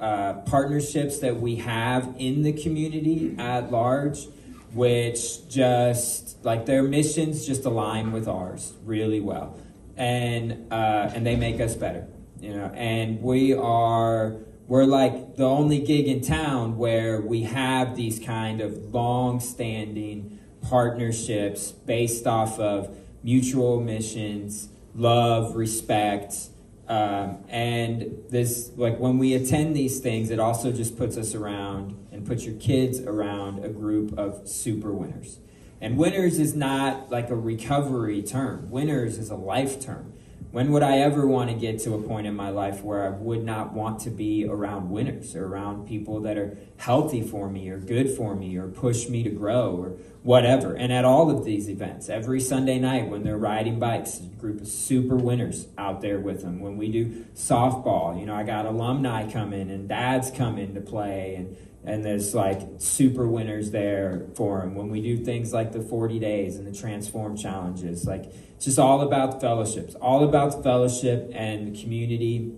A: partnerships that we have in the community at large, which just, like, their missions just align with ours really well. And they make us better, and we're like the only gig in town where we have these kind of long-standing partnerships based off of mutual missions, love, respect, and this, like, when we attend these things, it also just puts us around and puts your kids around a group of super winners. And winners is not like a recovery term. Winners is a life term. When would I ever want to get to a point in my life where I would not want to be around winners, or around people that are healthy for me or good for me or push me to grow or whatever? And at all of these events, every Sunday night when they're riding bikes, a group of super winners out there with them. When we do softball, I got alumni coming and dads come in to play, and there's like super winners there for them. When we do things like the 40 days and the Transform challenges, like, it's just all about fellowships, all about fellowship and community.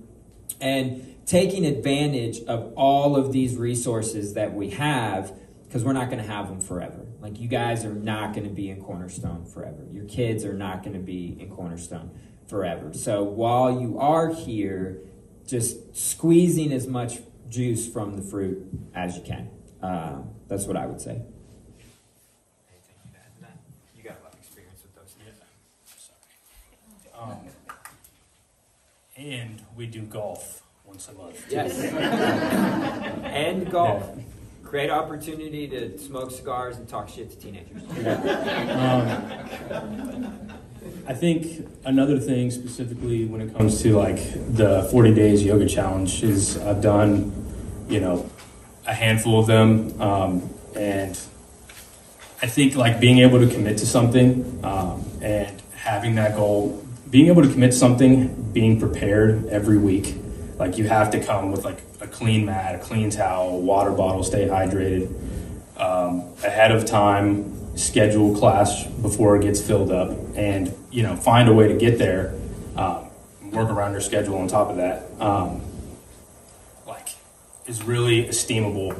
A: and taking advantage of all of these resources that we have, because we're not going to have them forever. Like, you guys are not going to be in Cornerstone forever. Your kids are not going to be in Cornerstone forever. So while you are here, just squeezing as much juice from the fruit as you can. That's what I would say.
F: Anything you'd add to that? You got a lot of experience with those things.
D: And we do golf once a month.
A: Yes. And golf.
D: Yeah.
A: Great opportunity to smoke cigars and talk shit to teenagers.
D: I think another thing specifically when it comes to like the 40 days yoga challenge is I've done, a handful of them. And I think like being able to commit to something and having that goal, being able to commit to something, being prepared every week. Like, you have to come with like a clean mat, a clean towel, water bottle, stay hydrated, ahead of time, schedule class before it gets filled up, and, find a way to get there, work around your schedule on top of that, is really esteemable.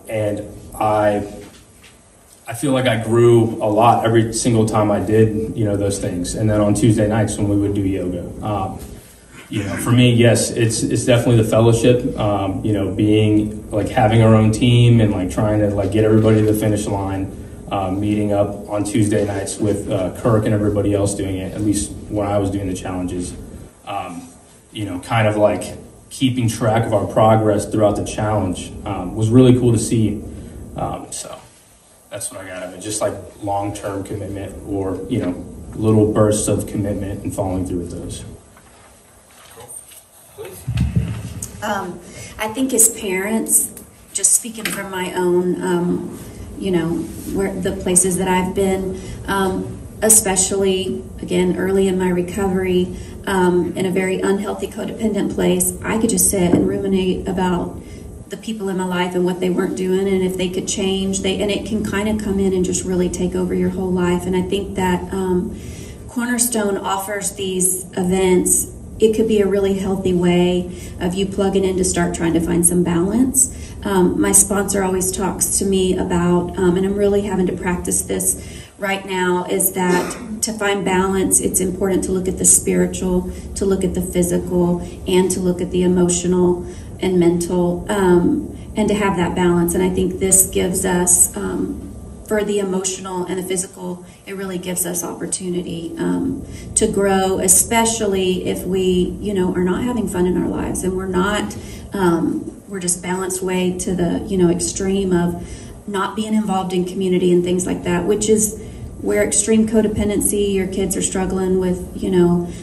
D: And I feel like I grew a lot every single time I did, those things. And then on Tuesday nights when we would do yoga, for me, yes, it's definitely the fellowship, being like having our own team and like trying to like get everybody to the finish line, meeting up on Tuesday nights with Kirk and everybody else doing it, at least when I was doing the challenges, kind of like keeping track of our progress throughout the challenge was really cool to see. So that's what I got of it, just like long-term commitment or, little bursts of commitment and following through with those.
B: I think as parents, just speaking from my own, where the places that I've been, especially, again, early in my recovery, in a very unhealthy codependent place, I could just sit and ruminate about the people in my life and what they weren't doing, and if they could change, and it can kind of come in and just really take over your whole life. And I think that Cornerstone offers these events. It could be a really healthy way of you plugging in to start trying to find some balance. My sponsor always talks to me about, and I'm really having to practice this right now, is that to find balance, it's important to look at the spiritual, to look at the physical, and to look at the emotional and mental, and to have that balance. And I think this gives us, for the emotional and the physical, it really gives us opportunity to grow, especially if we, are not having fun in our lives and we're not, we're just balanced way to the, extreme of not being involved in community and things like that, which is where extreme codependency, your kids are struggling with,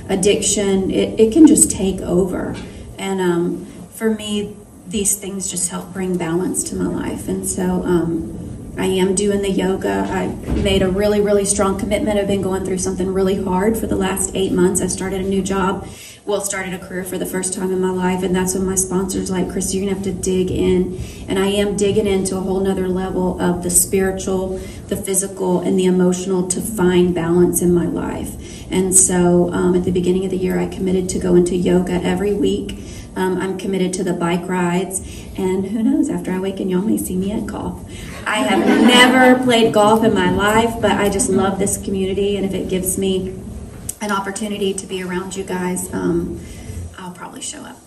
B: addiction, it can just take over. And for me, these things just help bring balance to my life. And so I am doing the yoga. I made a really, really strong commitment. I've been going through something really hard for the last 8 months. I started a new job, started a career for the first time in my life, and that's when my sponsor's like, Chris, you're gonna have to dig in. And I am digging into a whole nother level of the spiritual, the physical, and the emotional to find balance in my life. And so at the beginning of the year, I committed to go into yoga every week. I'm committed to the bike rides, and who knows, after I awaken, y'all may see me at golf. I have never played golf in my life, but I just love this community, and if it gives me an opportunity to be around you guys, I'll probably show up.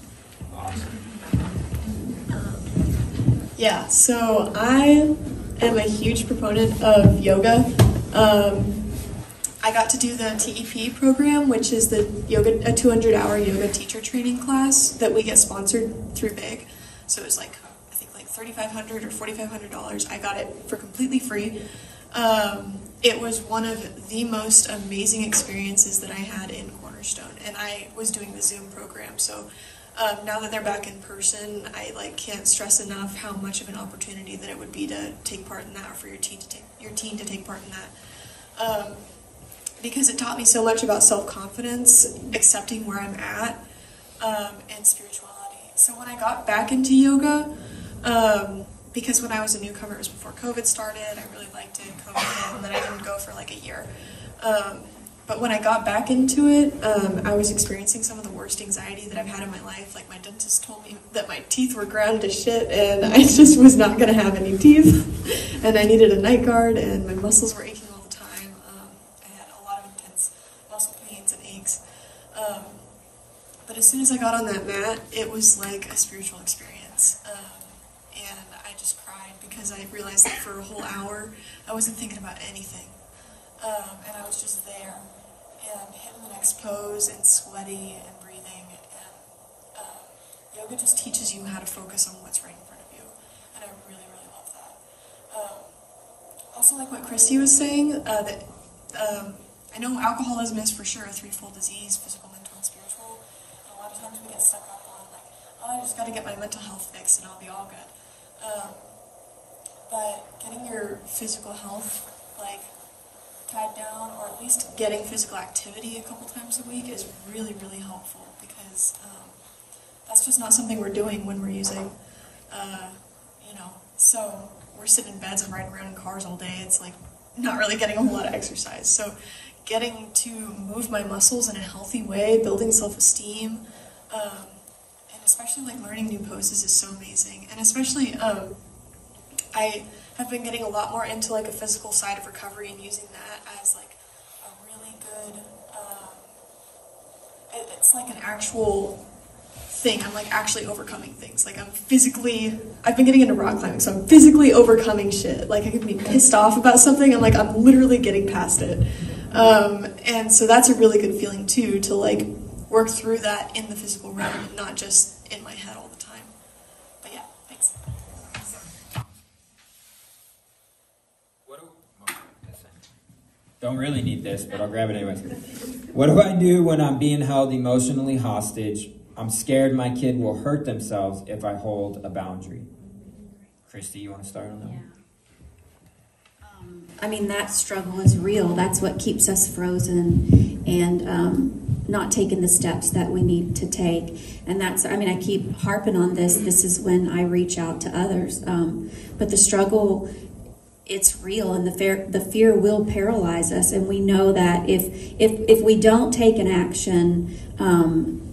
C: Yeah, so I am a huge proponent of yoga. I got to do the TEP program, which is a 200-hour yoga teacher training class that we get sponsored through BIG. So it was I think $3,500 or $4,500. I got it for completely free. It was one of the most amazing experiences that I had in Cornerstone, and I was doing the Zoom program. So now that they're back in person, I can't stress enough how much of an opportunity that it would be to take part in that, or for your team to take part in that. Because it taught me so much about self-confidence, accepting where I'm at, and spirituality. So when I got back into yoga, because when I was a newcomer, it was before COVID started, I really liked it, COVID hit, and then I didn't go for a year. But when I got back into it, I was experiencing some of the worst anxiety that I've had in my life. Like, my dentist told me that my teeth were ground to shit, and I just was not going to have any teeth. And I needed a night guard, and my muscles were aching all the time. I had a lot of intense muscle pains and aches. But as soon as I got on that mat, it was like a spiritual experience. And I just cried because I realized that for a whole hour, I wasn't thinking about anything. And I was just there, and hitting the next pose, and sweaty, and breathing, and yoga just teaches you how to focus on what's right in front of you, and I really, really love that. Also, like what Christy was saying, that I know alcoholism is for sure a threefold disease: physical, mental, and spiritual. And a lot of times we get stuck up on, like, oh, I just got to get my mental health fixed and I'll be all good. But getting your physical health, like, tied down, or at least getting physical activity a couple times a week is really, really helpful, because that's just not something we're doing when we're using, so we're sitting in beds and riding around in cars all day. It's like not really getting a whole lot of exercise. So getting to move my muscles in a healthy way, building self-esteem, and especially like learning new poses is so amazing. And especially I have been getting a lot more into like a physical side of recovery and using that as like a really good, it's like an actual thing. I'm like actually overcoming things. Like I've been getting into rock climbing, so I'm physically overcoming shit. Like I could be pissed off about something, and like I'm literally getting past it. And so that's a really good feeling too, to like work through that in the physical realm, not just in my head all the time. But yeah, thanks.
A: Don't really need this, but I'll grab it anyways. What do I do when I'm being held emotionally hostage? I'm scared my kid will hurt themselves if I hold a boundary. Christy, you want to start on that one?
B: I mean, that struggle is real. That's what keeps us frozen and not taking the steps that we need to take. And that's, I mean, I keep harping on this. This is when I reach out to others. But the struggle, it's real, and the fear will paralyze us. And we know that if we don't take an action,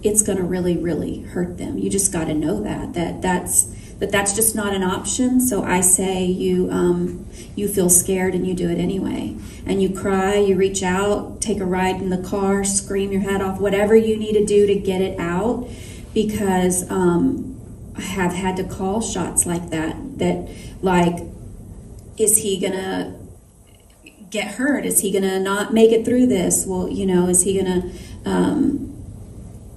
B: it's going to really, really hurt them. You just got to know that's just not an option. So I say you feel scared and you do it anyway. And you cry, you reach out, take a ride in the car, scream your head off, whatever you need to do to get it out. Because I have had to call shots like that like, is he gonna get hurt? Is he gonna not make it through this? Well, is he gonna,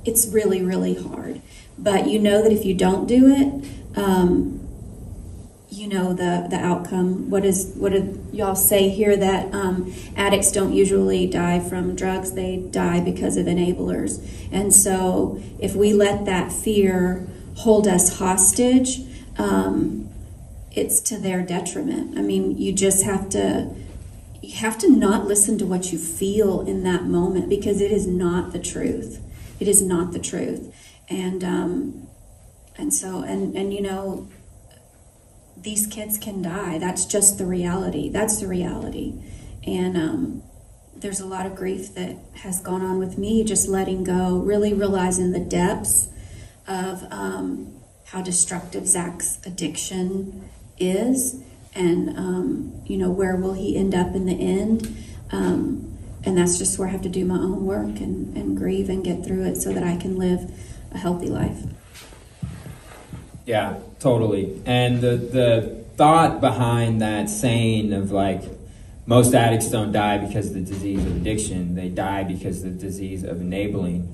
B: it's really, really hard. But you know that if you don't do it, you know the outcome. What do y'all say here, that addicts don't usually die from drugs, they die because of enablers. And so if we let that fear hold us hostage, it's to their detriment. I mean, you have to not listen to what you feel in that moment, because it is not the truth. It is not the truth. And these kids can die. That's just the reality. That's the reality. And there's a lot of grief that has gone on with me, just letting go, really realizing the depths of how destructive Zach's addiction is, and where will he end up in the end, and that's just where I have to do my own work and grieve and get through it so that I can live a healthy life.
A: Yeah, totally. And the thought behind that saying of like, most addicts don't die because of the disease of addiction, they die because of the disease of enabling,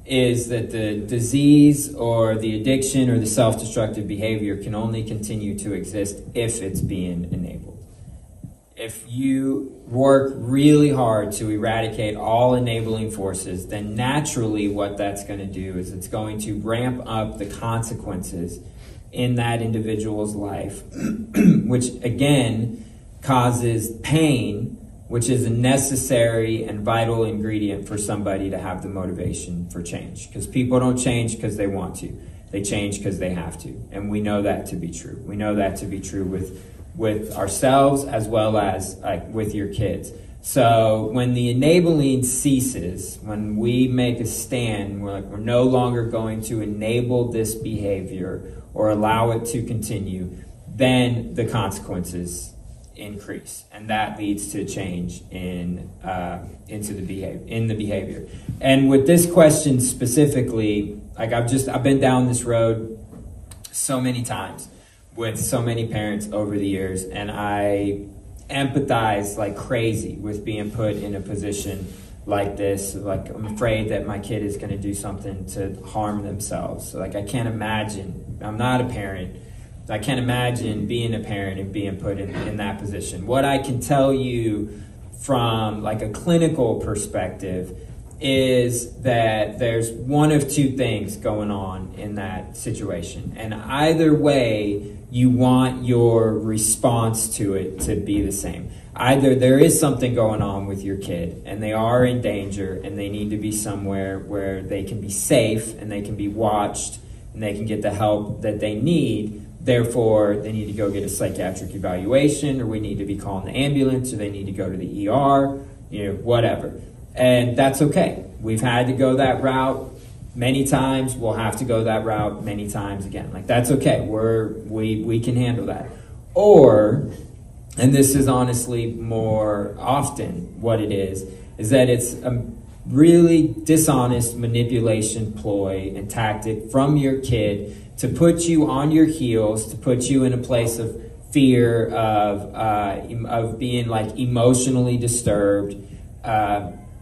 A: is that the disease or the addiction or the self-destructive behavior can only continue to exist if it's being enabled. If you work really hard to eradicate all enabling forces, then naturally what that's going to do is it's going to ramp up the consequences in that individual's life, which again causes pain, which is a necessary and vital ingredient for somebody to have the motivation for change. Because people don't change because they want to. They change because they have to. And we know that to be true. We know that to be true with ourselves as well as with your kids. So when the enabling ceases, when we make a stand, we're no longer going to enable this behavior or allow it to continue, then the consequences increase, and that leads to a change in the behavior. And with this question specifically, like I've been down this road so many times with so many parents over the years, and I empathize like crazy with being put in a position like this. Like, I'm afraid that my kid is going to do something to harm themselves. So, like, I can't imagine. I'm not a parent. I can't imagine being a parent and being put in that position. What I can tell you from like a clinical perspective is that there's one of two things going on in that situation. And either way, you want your response to it to be the same. Either there is something going on with your kid and they are in danger and they need to be somewhere where they can be safe and they can be watched and they can get the help that they need. Therefore, they need to go get a psychiatric evaluation, or we need to be calling the ambulance, or they need to go to the ER, whatever. And that's okay. We've had to go that route many times. We'll have to go that route many times again. Like, that's okay. We can handle that. Or, and this is honestly more often what it is that it's a really dishonest manipulation ploy and tactic from your kid to put you on your heels, to put you in a place of fear, of being like emotionally disturbed,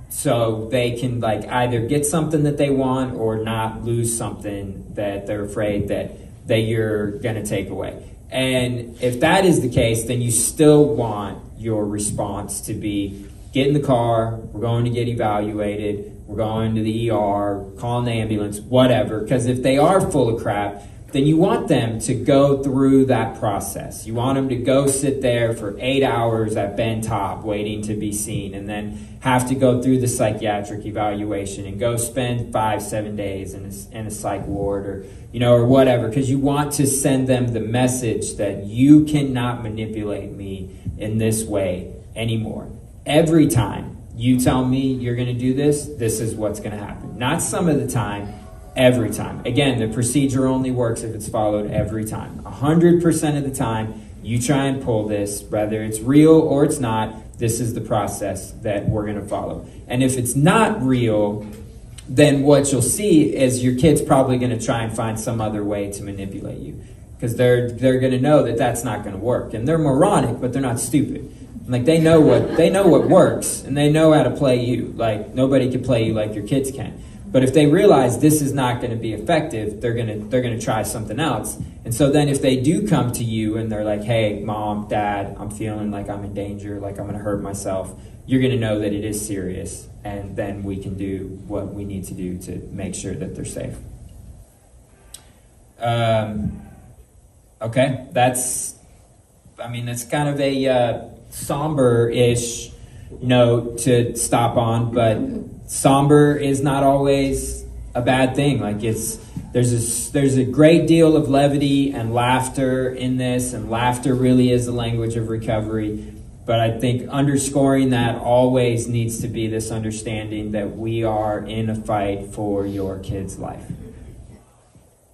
A: so they can like either get something that they want or not lose something that they're afraid that you're going to take away. And if that is the case, then you still want your response to be, get in the car, we're going to get evaluated, we're going to the ER, calling the ambulance, whatever. Because if they are full of crap, then you want them to go through that process. You want them to go sit there for 8 hours at Ben Top waiting to be seen, and then have to go through the psychiatric evaluation and go spend 5-7 days in a psych ward, or whatever, because you want to send them the message that you cannot manipulate me in this way anymore. Every time you tell me you're going to do this, this is what's going to happen. Not some of the time, every time. Again, the procedure only works if it's followed every time. 100% of the time, you try and pull this, whether it's real or it's not, this is the process that we're going to follow. And if it's not real, then what you'll see is your kid's probably going to try and find some other way to manipulate you, because they're going to know that that's not going to work. And they're moronic, but they're not stupid. Like, they know what works, and they know how to play you. Like, nobody can play you like your kids can. But if they realize this is not going to be effective, they're going to try something else. And so then if they do come to you and they're like, hey, Mom, Dad, I'm feeling like I'm in danger, like I'm going to hurt myself, you're going to know that it is serious. And then we can do what we need to do to make sure that they're safe. Okay, that's kind of a somber-ish note to stop on, but somber is not always a bad thing. Like, there's a great deal of levity and laughter in this, and laughter really is the language of recovery. But I think underscoring that always needs to be this understanding that we are in a fight for your kid's life.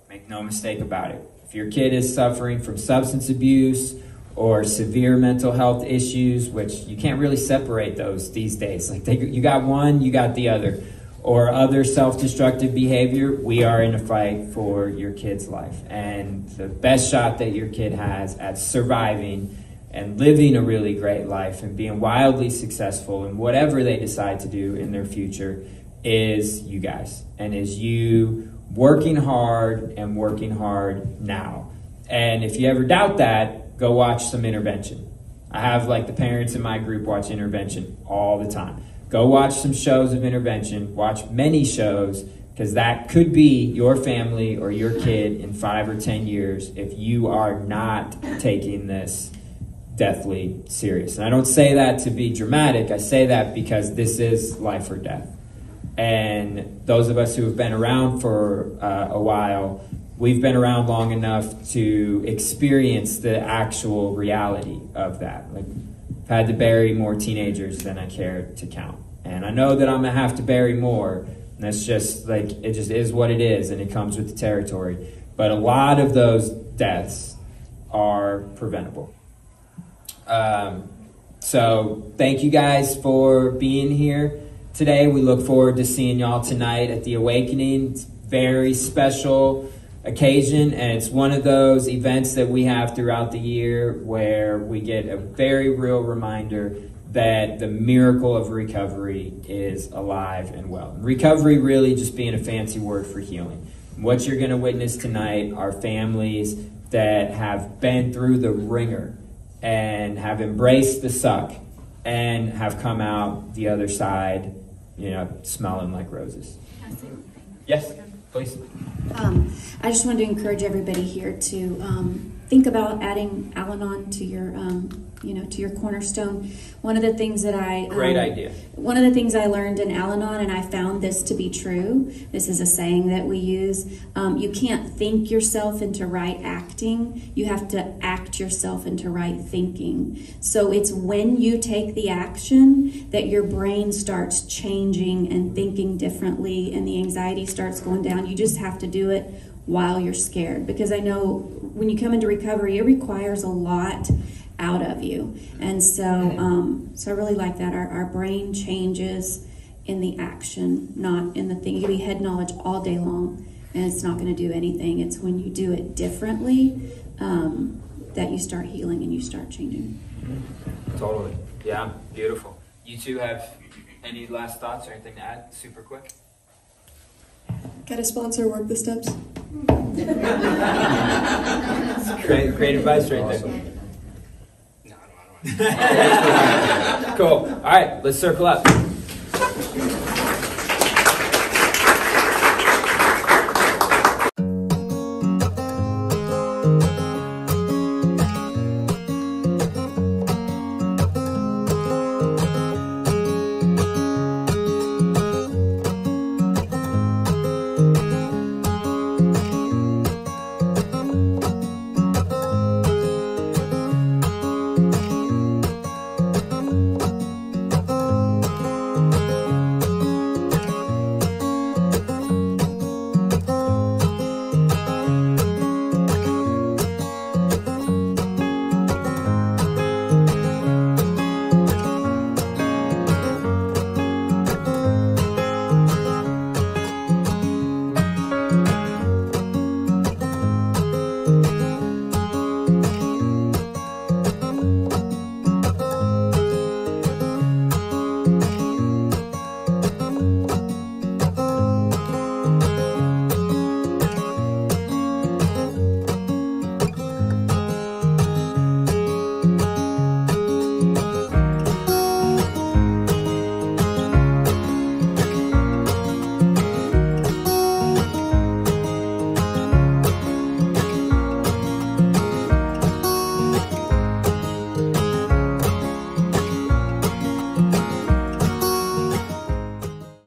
A: Make no mistake about it. If your kid is suffering from substance abuse or severe mental health issues, which you can't really separate those these days. Like, you got one, you got the other. Or other self-destructive behavior, we are in a fight for your kid's life. And the best shot that your kid has at surviving and living a really great life and being wildly successful in whatever they decide to do in their future is you guys. And is you working hard and working hard now. And if you ever doubt that, go watch some Intervention. I have like the parents in my group watch Intervention all the time. Go watch some shows of Intervention. Watch many shows, because that could be your family or your kid in 5 or 10 years if you are not taking this deathly serious. And I don't say that to be dramatic. I say that because this is life or death. And those of us who have been around for a while, we've been around long enough to experience the actual reality of that. Like, had to bury more teenagers than I care to count. And I know that I'm going to have to bury more. And that's just like, it just is what it is, and it comes with the territory. But a lot of those deaths are preventable. So thank you guys for being here today. We look forward to seeing y'all tonight at the Awakening. It's a very special occasion, and it's one of those events that we have throughout the year where we get a very real reminder that the miracle of recovery is alive and well. Recovery really just being a fancy word for healing. What you're going to witness tonight are families that have been through the ringer and have embraced the suck and have come out the other side, smelling like roses. Yes, please.
B: I just wanted to encourage everybody here to think about adding Al-Anon to your, to your Cornerstone. One of the things that
A: Great idea.
B: One of the things I learned in Al-Anon, and I found this to be true, this is a saying that we use, you can't think yourself into right acting, you have to act yourself into right thinking. So it's when you take the action that your brain starts changing and thinking differently, and the anxiety starts going down. You just have to do it while you're scared, because I know when you come into recovery, it requires a lot out of you. And so so I really like that. Our brain changes in the action, not in the thing. You can be head knowledge all day long, and it's not going to do anything. It's when you do it differently that you start healing and you start changing.
A: Totally. Yeah, beautiful. You two have any last thoughts or anything to add? Super quick.
C: Got a sponsor, work the steps.
A: Great advice right there. Cool. All right, let's circle up.